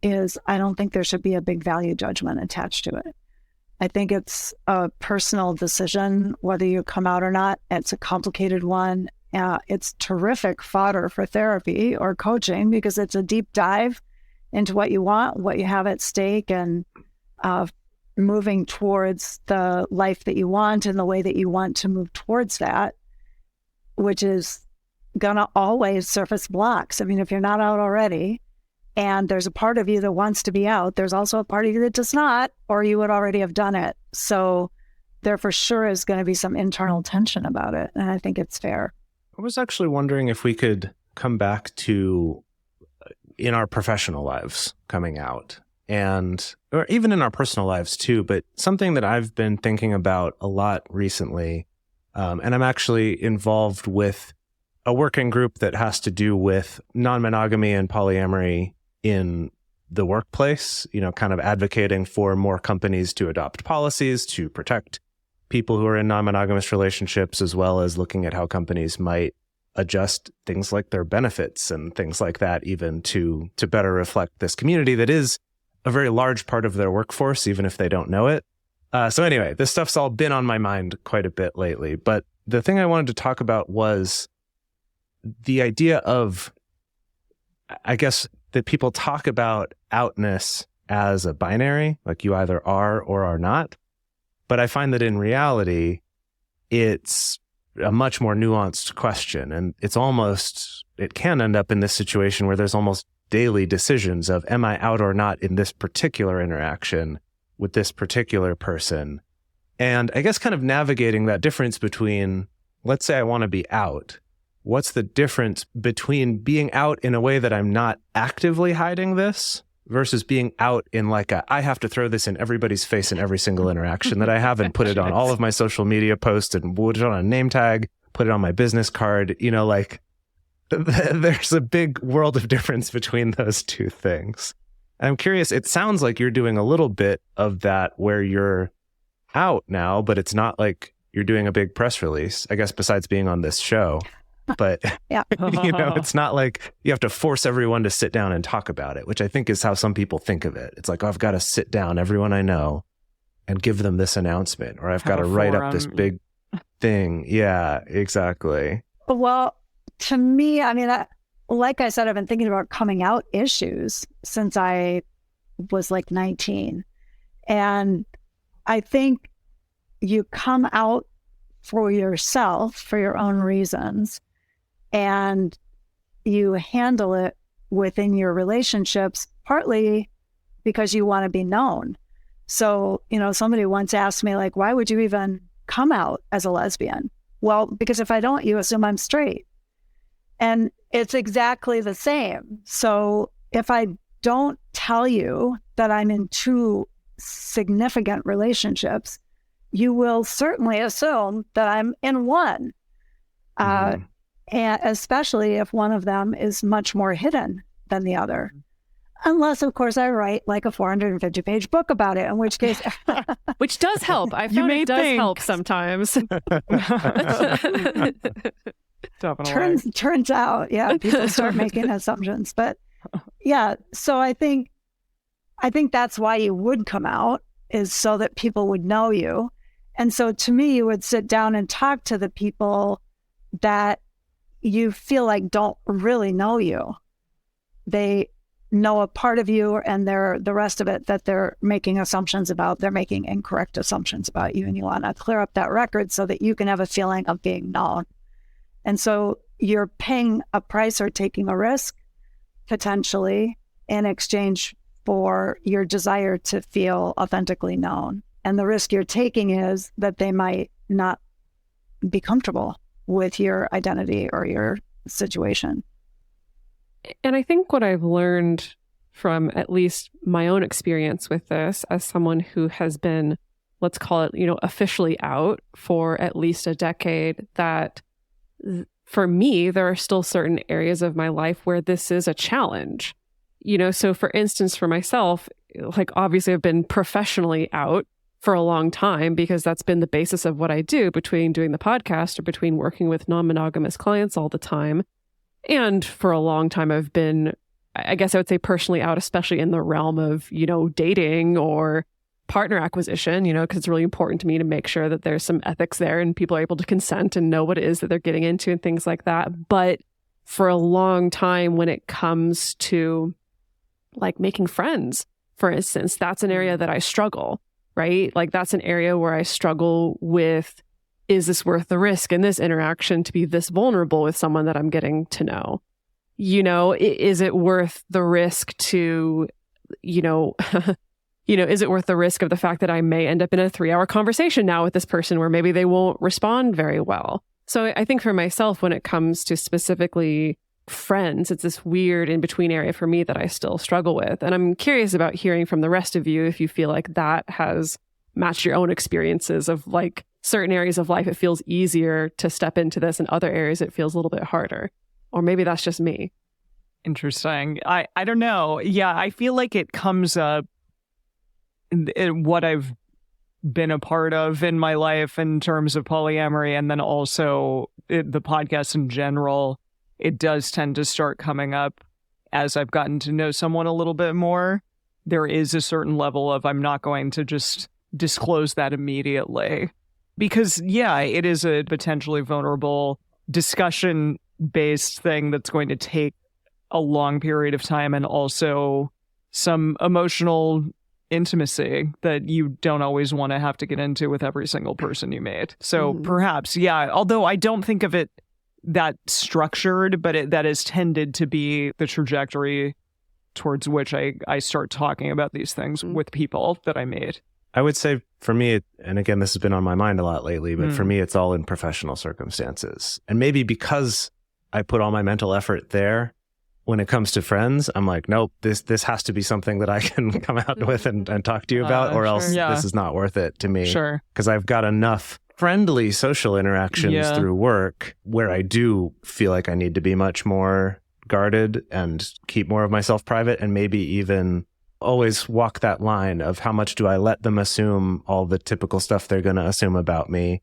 is I don't think there should be a big value judgment attached to it. I think it's a personal decision whether you come out or not. It's a complicated one. It's terrific fodder for therapy or coaching because it's a deep dive into what you want, what you have at stake, and moving towards the life that you want and the way that you want to move towards that, which is going to always surface blocks. I mean, if you're not out already, and there's a part of you that wants to be out, there's also a part of you that does not, or you would already have done it. So there for sure is going to be some internal tension about it. And I think it's fair. I was actually wondering if we could come back to in our professional lives coming out, and or even in our personal lives too, but something that I've been thinking about a lot recently, and I'm actually involved with a working group that has to do with non-monogamy and polyamory in the workplace, you know, kind of advocating for more companies to adopt policies to protect people who are in non-monogamous relationships, as well as looking at how companies might adjust things like their benefits and things like that, even to better reflect this community that is a very large part of their workforce, even if they don't know it. So anyway, this stuff's all been on my mind quite a bit lately. But the thing I wanted to talk about was the idea of, I guess, that people talk about outness as a binary, like you either are or are not. But I find that in reality, it's a much more nuanced question. And it can end up in this situation where there's almost daily decisions of, am I out or not in this particular interaction with this particular person? And I guess kind of navigating that difference between, let's say I want to be out. What's the difference between being out in a way that I'm not actively hiding this versus being out in like I have to throw this in everybody's face in every single interaction that I have and put it on all of my social media posts and put it on a name tag, put it on my business card, like there's a big world of difference between those two things. I'm curious, it sounds like you're doing a little bit of that where you're out now, but it's not like you're doing a big press release, I guess, besides being on this show. But, yeah. It's not like you have to force everyone to sit down and talk about it, which I think is how some people think of it. It's like, oh, I've got to sit down, everyone I know, and give them this announcement, or I've got to write up this big thing. Yeah, exactly. Well, to me, I mean, like I said, I've been thinking about coming out issues since I was like 19. And I think you come out for yourself, for your own reasons, and you handle it within your relationships, partly because you want to be known. So, somebody once asked me, like, why would you even come out as a lesbian? Well, because if I don't, you assume I'm straight. And it's exactly the same. So if I don't tell you that I'm in two significant relationships, you will certainly assume that I'm in one. And especially if one of them is much more hidden than the other. Unless, of course, I write like a 450-page book about it, in which case... Which does help. I found it does help sometimes. Definitely. Turns out, yeah, people start making assumptions. But yeah, so I think that's why you would come out, is so that people would know you. And so to me, you would sit down and talk to the people that you feel like don't really know you. They know a part of you, and the rest of it that they're making assumptions about, they're making incorrect assumptions about you. And you want to clear up that record so that you can have a feeling of being known. And so you're paying a price or taking a risk, potentially, in exchange for your desire to feel authentically known. And the risk you're taking is that they might not be comfortable with your identity or your situation. And I think what I've learned from at least my own experience with this, as someone who has been, let's call it, officially out for at least a decade, that for me, there are still certain areas of my life where this is a challenge. So for instance, for myself, like obviously I've been professionally out for a long time because that's been the basis of what I do, between doing the podcast or between working with non-monogamous clients all the time. And for a long time, I've been, I guess I would say, personally out, especially in the realm of, dating or partner acquisition, because it's really important to me to make sure that there's some ethics there and people are able to consent and know what it is that they're getting into and things like that. But for a long time, when it comes to like making friends, for instance, that's an area that I struggle, right? Like that's an area where I struggle with, is this worth the risk in this interaction to be this vulnerable with someone that I'm getting to know? Is it worth the risk to, is it worth the risk of the fact that I may end up in a 3-hour conversation now with this person where maybe they won't respond very well? So I think for myself, when it comes to specifically friends, it's this weird in-between area for me that I still struggle with. And I'm curious about hearing from the rest of you if you feel like that has matched your own experiences of like certain areas of life, it feels easier to step into this, and other areas it feels a little bit harder. Or maybe that's just me. Interesting. I don't know. Yeah, I feel like it comes up in what I've been a part of in my life in terms of polyamory, and then also the podcast in general. It does tend to start coming up as I've gotten to know someone a little bit more. There is a certain level of, I'm not going to just disclose that immediately. Because, yeah, it is a potentially vulnerable discussion-based thing that's going to take a long period of time, and also some emotional intimacy that you don't always want to have to get into with every single person you meet. So perhaps, yeah, although I don't think of it that structured, but that has tended to be the trajectory towards which I start talking about these things with people that I meet. I would say for me, and again, this has been on my mind a lot lately, but for me, it's all in professional circumstances. And maybe because I put all my mental effort there, when it comes to friends, I'm like, nope, this has to be something that I can come out with and talk to you about, or else this is not worth it to me. Sure. Because I've got enough friendly social interactions through work where I do feel like I need to be much more guarded and keep more of myself private, and maybe even always walk that line of how much do I let them assume all the typical stuff they're going to assume about me?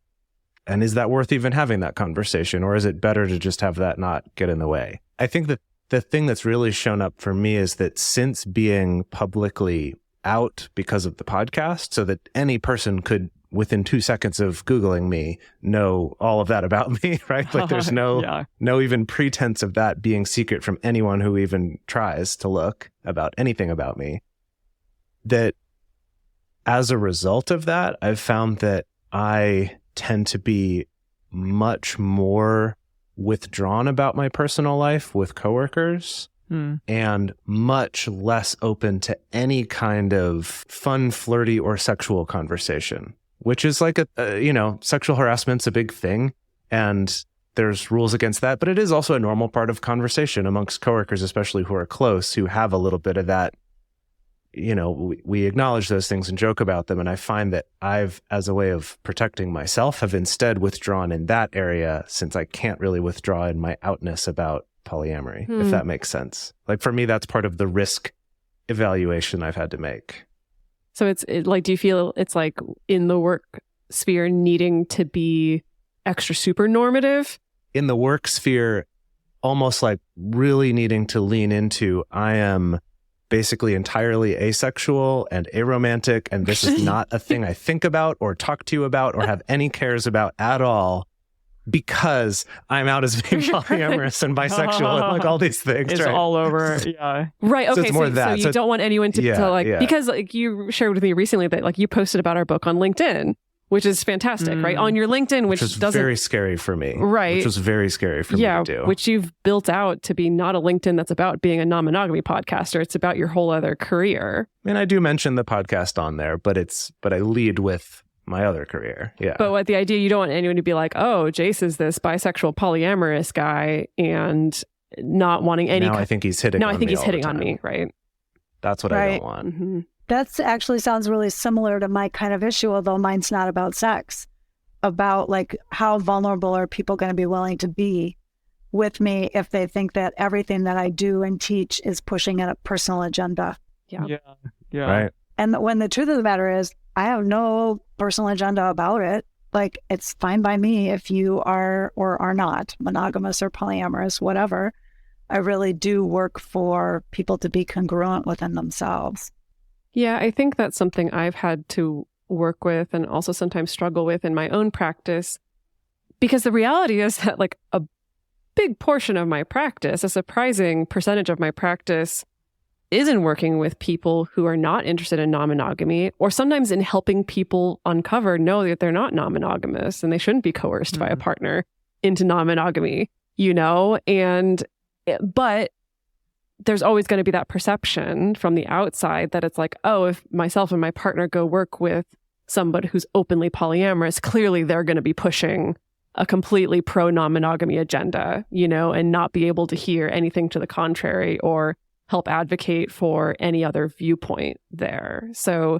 And is that worth even having that conversation? Or is it better to just have that not get in the way? I think that the thing that's really shown up for me is that since being publicly out because of the podcast, so that any person could, within 2 seconds of Googling me, know all of that about me, right? Like there's no even pretense of that being secret from anyone who even tries to look about anything about me. That as a result of that, I've found that I tend to be much more withdrawn about my personal life with coworkers and much less open to any kind of fun, flirty, or sexual conversation, which is like sexual harassment's a big thing and there's rules against that, but it is also a normal part of conversation amongst coworkers, especially who are close, who have a little bit of that. We acknowledge those things and joke about them. And I find that I've, as a way of protecting myself, have instead withdrawn in that area, since I can't really withdraw in my outness about polyamory, if that makes sense. Like for me, that's part of the risk evaluation I've had to make. So it's like, do you feel it's like in the work sphere needing to be extra super normative? In the work sphere, almost like really needing to lean into, I am basically entirely asexual and aromantic, and this is not a thing I think about or talk to you about or have any cares about at all, because I'm out as being polyamorous and bisexual and like all these things. It's right? all over. Yeah. Right. Okay. So it's more that. So you don't want anyone to like, because like you shared with me recently that like you posted about our book on LinkedIn, which is fantastic, right? On your LinkedIn, which was doesn't... very scary for me. Right. Which was very scary for me to do. Which you've built out to be not a LinkedIn that's about being a non-monogamy podcaster. It's about your whole other career. And I do mention the podcast on there, but I lead with my other career. Yeah. But what the idea, you don't want anyone to be like, oh, Jace is this bisexual polyamorous guy and not wanting any... I think he's hitting on me. I think he's hitting on me, right? That's what I don't want. Mm-hmm. That's actually sounds really similar to my kind of issue, although mine's not about sex, about like how vulnerable are people going to be willing to be with me if they think that everything that I do and teach is pushing a personal agenda. Yeah. Right. And when the truth of the matter is, I have no personal agenda about it. Like, it's fine by me if you are or are not monogamous or polyamorous, whatever. I really do work for people to be congruent within themselves. Yeah, I think that's something I've had to work with and also sometimes struggle with in my own practice, because the reality is that like a big portion of my practice, a surprising percentage of my practice, is in working with people who are not interested in non-monogamy, or sometimes in helping people know that they're not non-monogamous and they shouldn't be coerced by a partner into non-monogamy, but there's always going to be that perception from the outside that it's like, oh, if myself and my partner go work with somebody who's openly polyamorous, clearly they're going to be pushing a completely pro non-monogamy agenda, and not be able to hear anything to the contrary or help advocate for any other viewpoint there. So,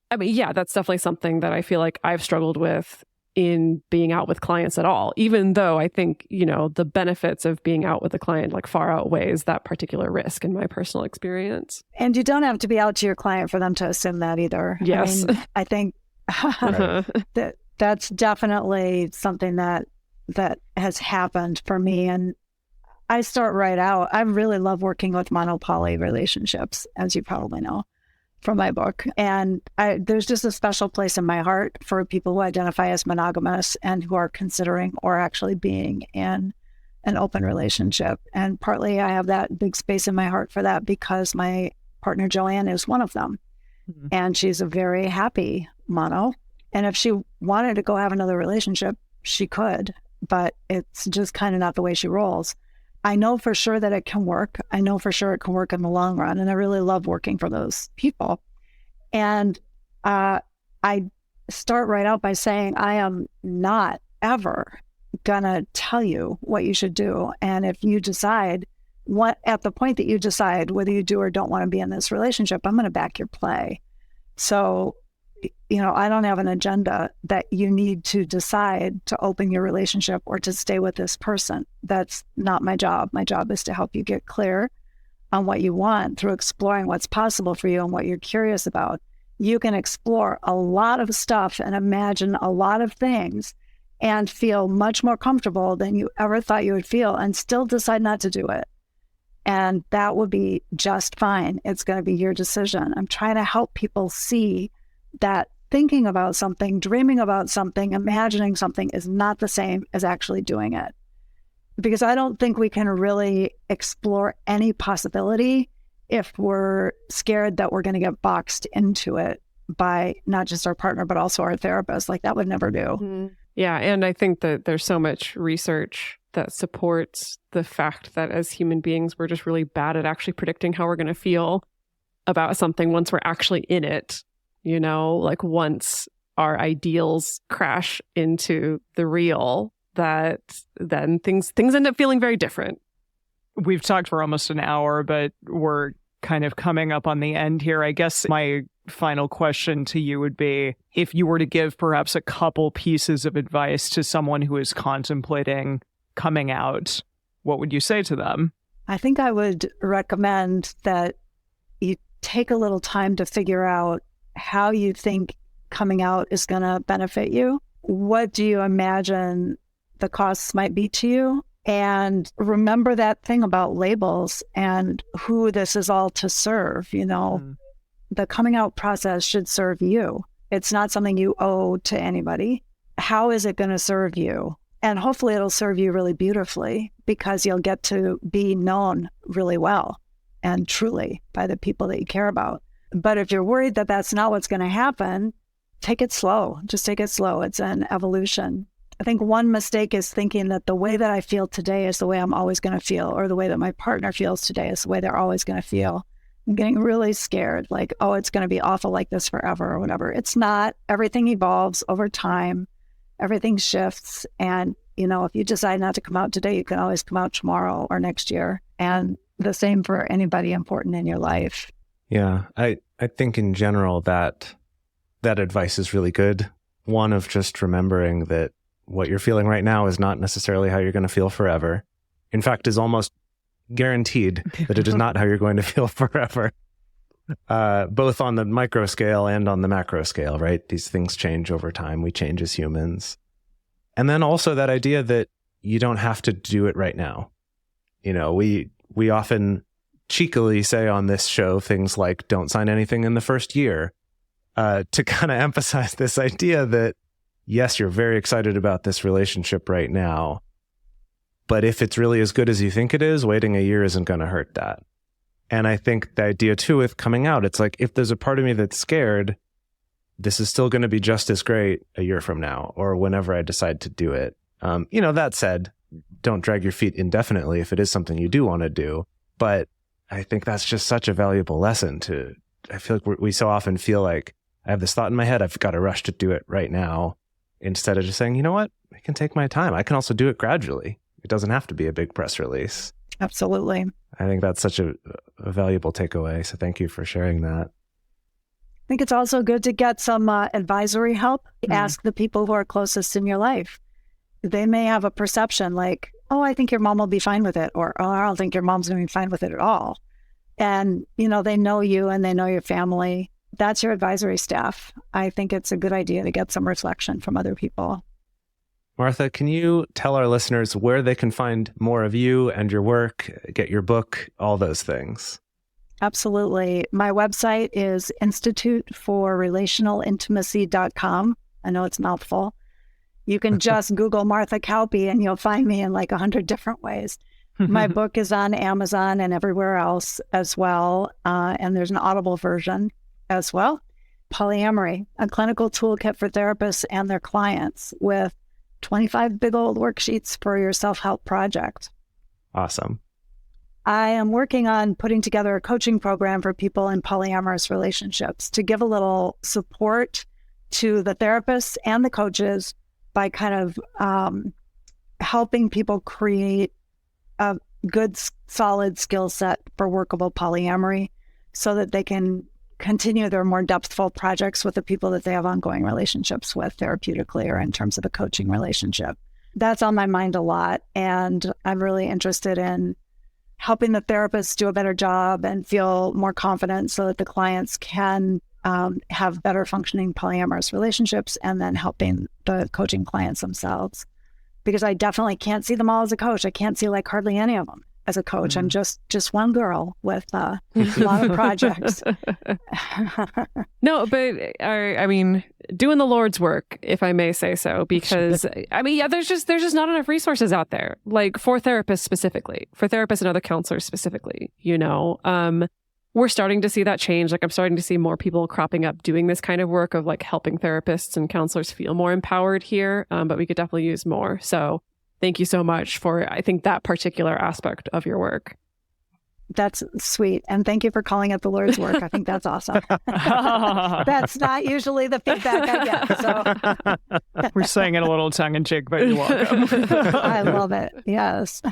I mean, yeah, that's definitely something that I feel like I've struggled with in being out with clients at all, even though I think, the benefits of being out with a client like far outweighs that particular risk in my personal experience. And you don't have to be out to your client for them to assume that either. Yes. I think that's definitely something that has happened for me. And I start right out. I really love working with mono-poly relationships, as you probably know from my book. And there's just a special place in my heart for people who identify as monogamous and who are considering or actually being in an open relationship. And partly I have that big space in my heart for that because my partner Joanne is one of them. And she's a very happy mono. And if she wanted to go have another relationship, she could, but it's just kind of not the way she rolls. I know for sure that it can work. I know for sure it can work in the long run. And I really love working for those people. And I start right out by saying, I am not ever gonna tell you what you should do. And if you decide at the point that you decide whether you do or don't want to be in this relationship, I'm going to back your play. So, I don't have an agenda that you need to decide to open your relationship or to stay with this person. That's not my job. My job is to help you get clear on what you want through exploring what's possible for you and what you're curious about. You can explore a lot of stuff and imagine a lot of things and feel much more comfortable than you ever thought you would feel and still decide not to do it. And that would be just fine. It's going to be your decision. I'm trying to help people see that thinking about something, dreaming about something, imagining something is not the same as actually doing it. Because I don't think we can really explore any possibility if we're scared that we're going to get boxed into it by not just our partner, but also our therapist. Like, that would never do. Mm-hmm. Yeah. And I think that there's so much research that supports the fact that as human beings, we're just really bad at actually predicting how we're going to feel about something once we're actually in it. Like once our ideals crash into the real, that then things end up feeling very different. We've talked for almost an hour, but we're kind of coming up on the end here. I guess my final question to you would be, if you were to give perhaps a couple pieces of advice to someone who is contemplating coming out, what would you say to them? I think I would recommend that you take a little time to figure out how you think coming out is going to benefit you. What do you imagine the costs might be to you? And remember that thing about labels and who this is all to serve. The coming out process should serve you. It's not something you owe to anybody. How is it going to serve you? And hopefully it'll serve you really beautifully, because you'll get to be known really well and truly by the people that you care about. But if you're worried that that's not what's going to happen, take it slow. Just take it slow. It's an evolution. I think one mistake is thinking that the way that I feel today is the way I'm always going to feel, or the way that my partner feels today is the way they're always going to feel. I'm getting really scared, like, oh, it's going to be awful like this forever or whatever. It's not. Everything evolves over time. Everything shifts. And, if you decide not to come out today, you can always come out tomorrow or next year. And the same for anybody important in your life. Yeah, I think in general that advice is really good. One of just remembering that what you're feeling right now is not necessarily how you're going to feel forever. In fact, is almost guaranteed that it is not how you're going to feel forever. Both on the micro scale and on the macro scale, right? These things change over time. We change as humans. And then also that idea that you don't have to do it right now. We often cheekily say on this show things like, don't sign anything in the first year, to kind of emphasize this idea that, yes, you're very excited about this relationship right now, but if it's really as good as you think it is, waiting a year isn't going to hurt that. And I think the idea too with coming out, it's like, if there's a part of me that's scared, this is still going to be just as great a year from now or whenever I decide to do it. That said, don't drag your feet indefinitely if it is something you do want to do. But I think that's just such a valuable lesson I feel like we so often feel like, I have this thought in my head, I've got to rush to do it right now, instead of just saying, you know what, I can take my time. I can also do it gradually. It doesn't have to be a big press release. Absolutely. I think that's such a valuable takeaway. So thank you for sharing that. I think it's also good to get some advisory help. Ask the people who are closest in your life. They may have a perception like, oh, I think your mom will be fine with it, or, oh, I don't think your mom's going to be fine with it at all. And, they know you and they know your family. That's your advisory staff. I think it's a good idea to get some reflection from other people. Martha, can you tell our listeners where they can find more of you and your work, get your book, all those things? Absolutely. My website is instituteforrelationalintimacy.com. I know it's a mouthful. You can just Google Martha Kauppi and you'll find me in like 100 different ways. My book is on Amazon and everywhere else as well. And there's an Audible version. as well. Polyamory, a clinical toolkit for therapists and their clients with 25 big old worksheets for your self-help project. Awesome. I am working on putting together a coaching program for people in polyamorous relationships to give a little support to the therapists and the coaches by kind of helping people create a good, solid skill set for workable polyamory so that they can continue their more depthful projects with the people that they have ongoing relationships with therapeutically or in terms of a coaching relationship. That's on my mind a lot. And I'm really interested in helping the therapists do a better job and feel more confident so that the clients can have better functioning polyamorous relationships, and then helping the coaching clients themselves. Because I definitely can't see them all as a coach. I can't see like hardly any of them as a coach. I'm just one girl with a lot of projects. No, but I mean, doing the Lord's work, if I may say so, because I mean, yeah, there's just not enough resources out there, like for therapists specifically, for therapists and other counselors specifically, you know. We're starting to see that change. Like I'm starting to see more people cropping up doing this kind of work of like helping therapists and counselors feel more empowered here. But we could definitely use more. So thank you so much for, I think, that particular aspect of your work. That's sweet. And thank you for calling it the Lord's work. I think that's awesome. That's not usually the feedback I get. So we're saying it a little tongue in cheek, but you're welcome. I love it. Yes.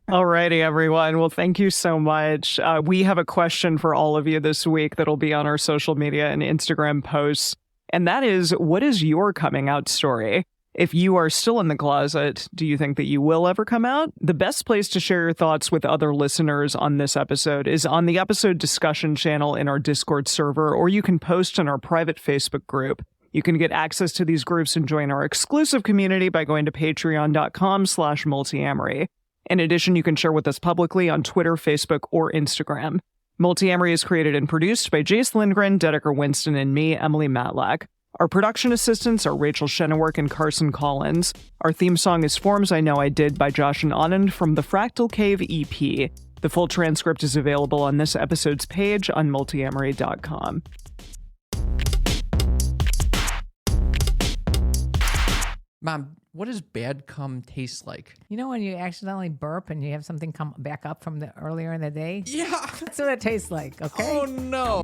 All righty, everyone. Well, thank you so much. We have a question for all of you this week that'll be on our social media and Instagram posts. And that is, what is your coming out story? If you are still in the closet, do you think that you will ever come out? The best place to share your thoughts with other listeners on this episode is on the episode discussion channel in our Discord server, or you can post in our private Facebook group. You can get access to these groups and join our exclusive community by going to patreon.com/multiamory. In addition, you can share with us publicly on Twitter, Facebook, or Instagram. Multiamory is created and produced by Jace Lindgren, Dedeker Winston, and me, Emily Matlack. Our production assistants are Rachel Shennework and Carson Collins. Our theme song is Forms I Know I Did by Josh and Anand from the Fractal Cave EP. The full transcript is available on this episode's page on multiamory.com. Mom, what does bad cum taste like? You know when you accidentally burp and you have something come back up from the earlier in the day? Yeah. That's what it tastes like, okay? Oh, no.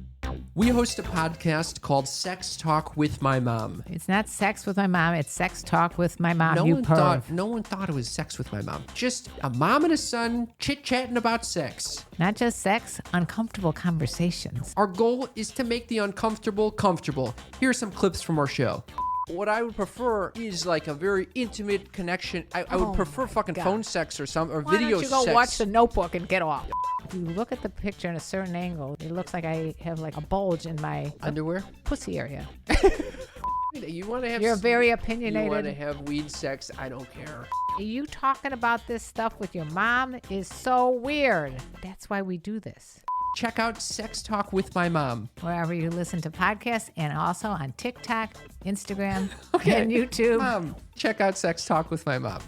We host a podcast called Sex Talk with My Mom. It's not sex with my mom. It's sex talk with my mom, No you one perv. thought it was sex with my mom. Just a mom and a son chit-chatting about sex. Not just sex, uncomfortable conversations. Our goal is to make the uncomfortable comfortable. Here are some clips from our show. What I would prefer is like a very intimate connection. I would prefer fucking God. phone sex or Why video don't you go sex. watch The Notebook and get off? If you look at the picture in a certain angle, it looks like I have like a bulge in my Underwear? pussy area. You want to have? You're very You want to opinionated. have weed sex? I don't care. You talking about this stuff with your mom is so weird. That's why we do this. Check out Sex Talk with My Mom. Wherever you listen to podcasts, and also on TikTok, Instagram, and YouTube. Mom, check out Sex Talk with My Mom.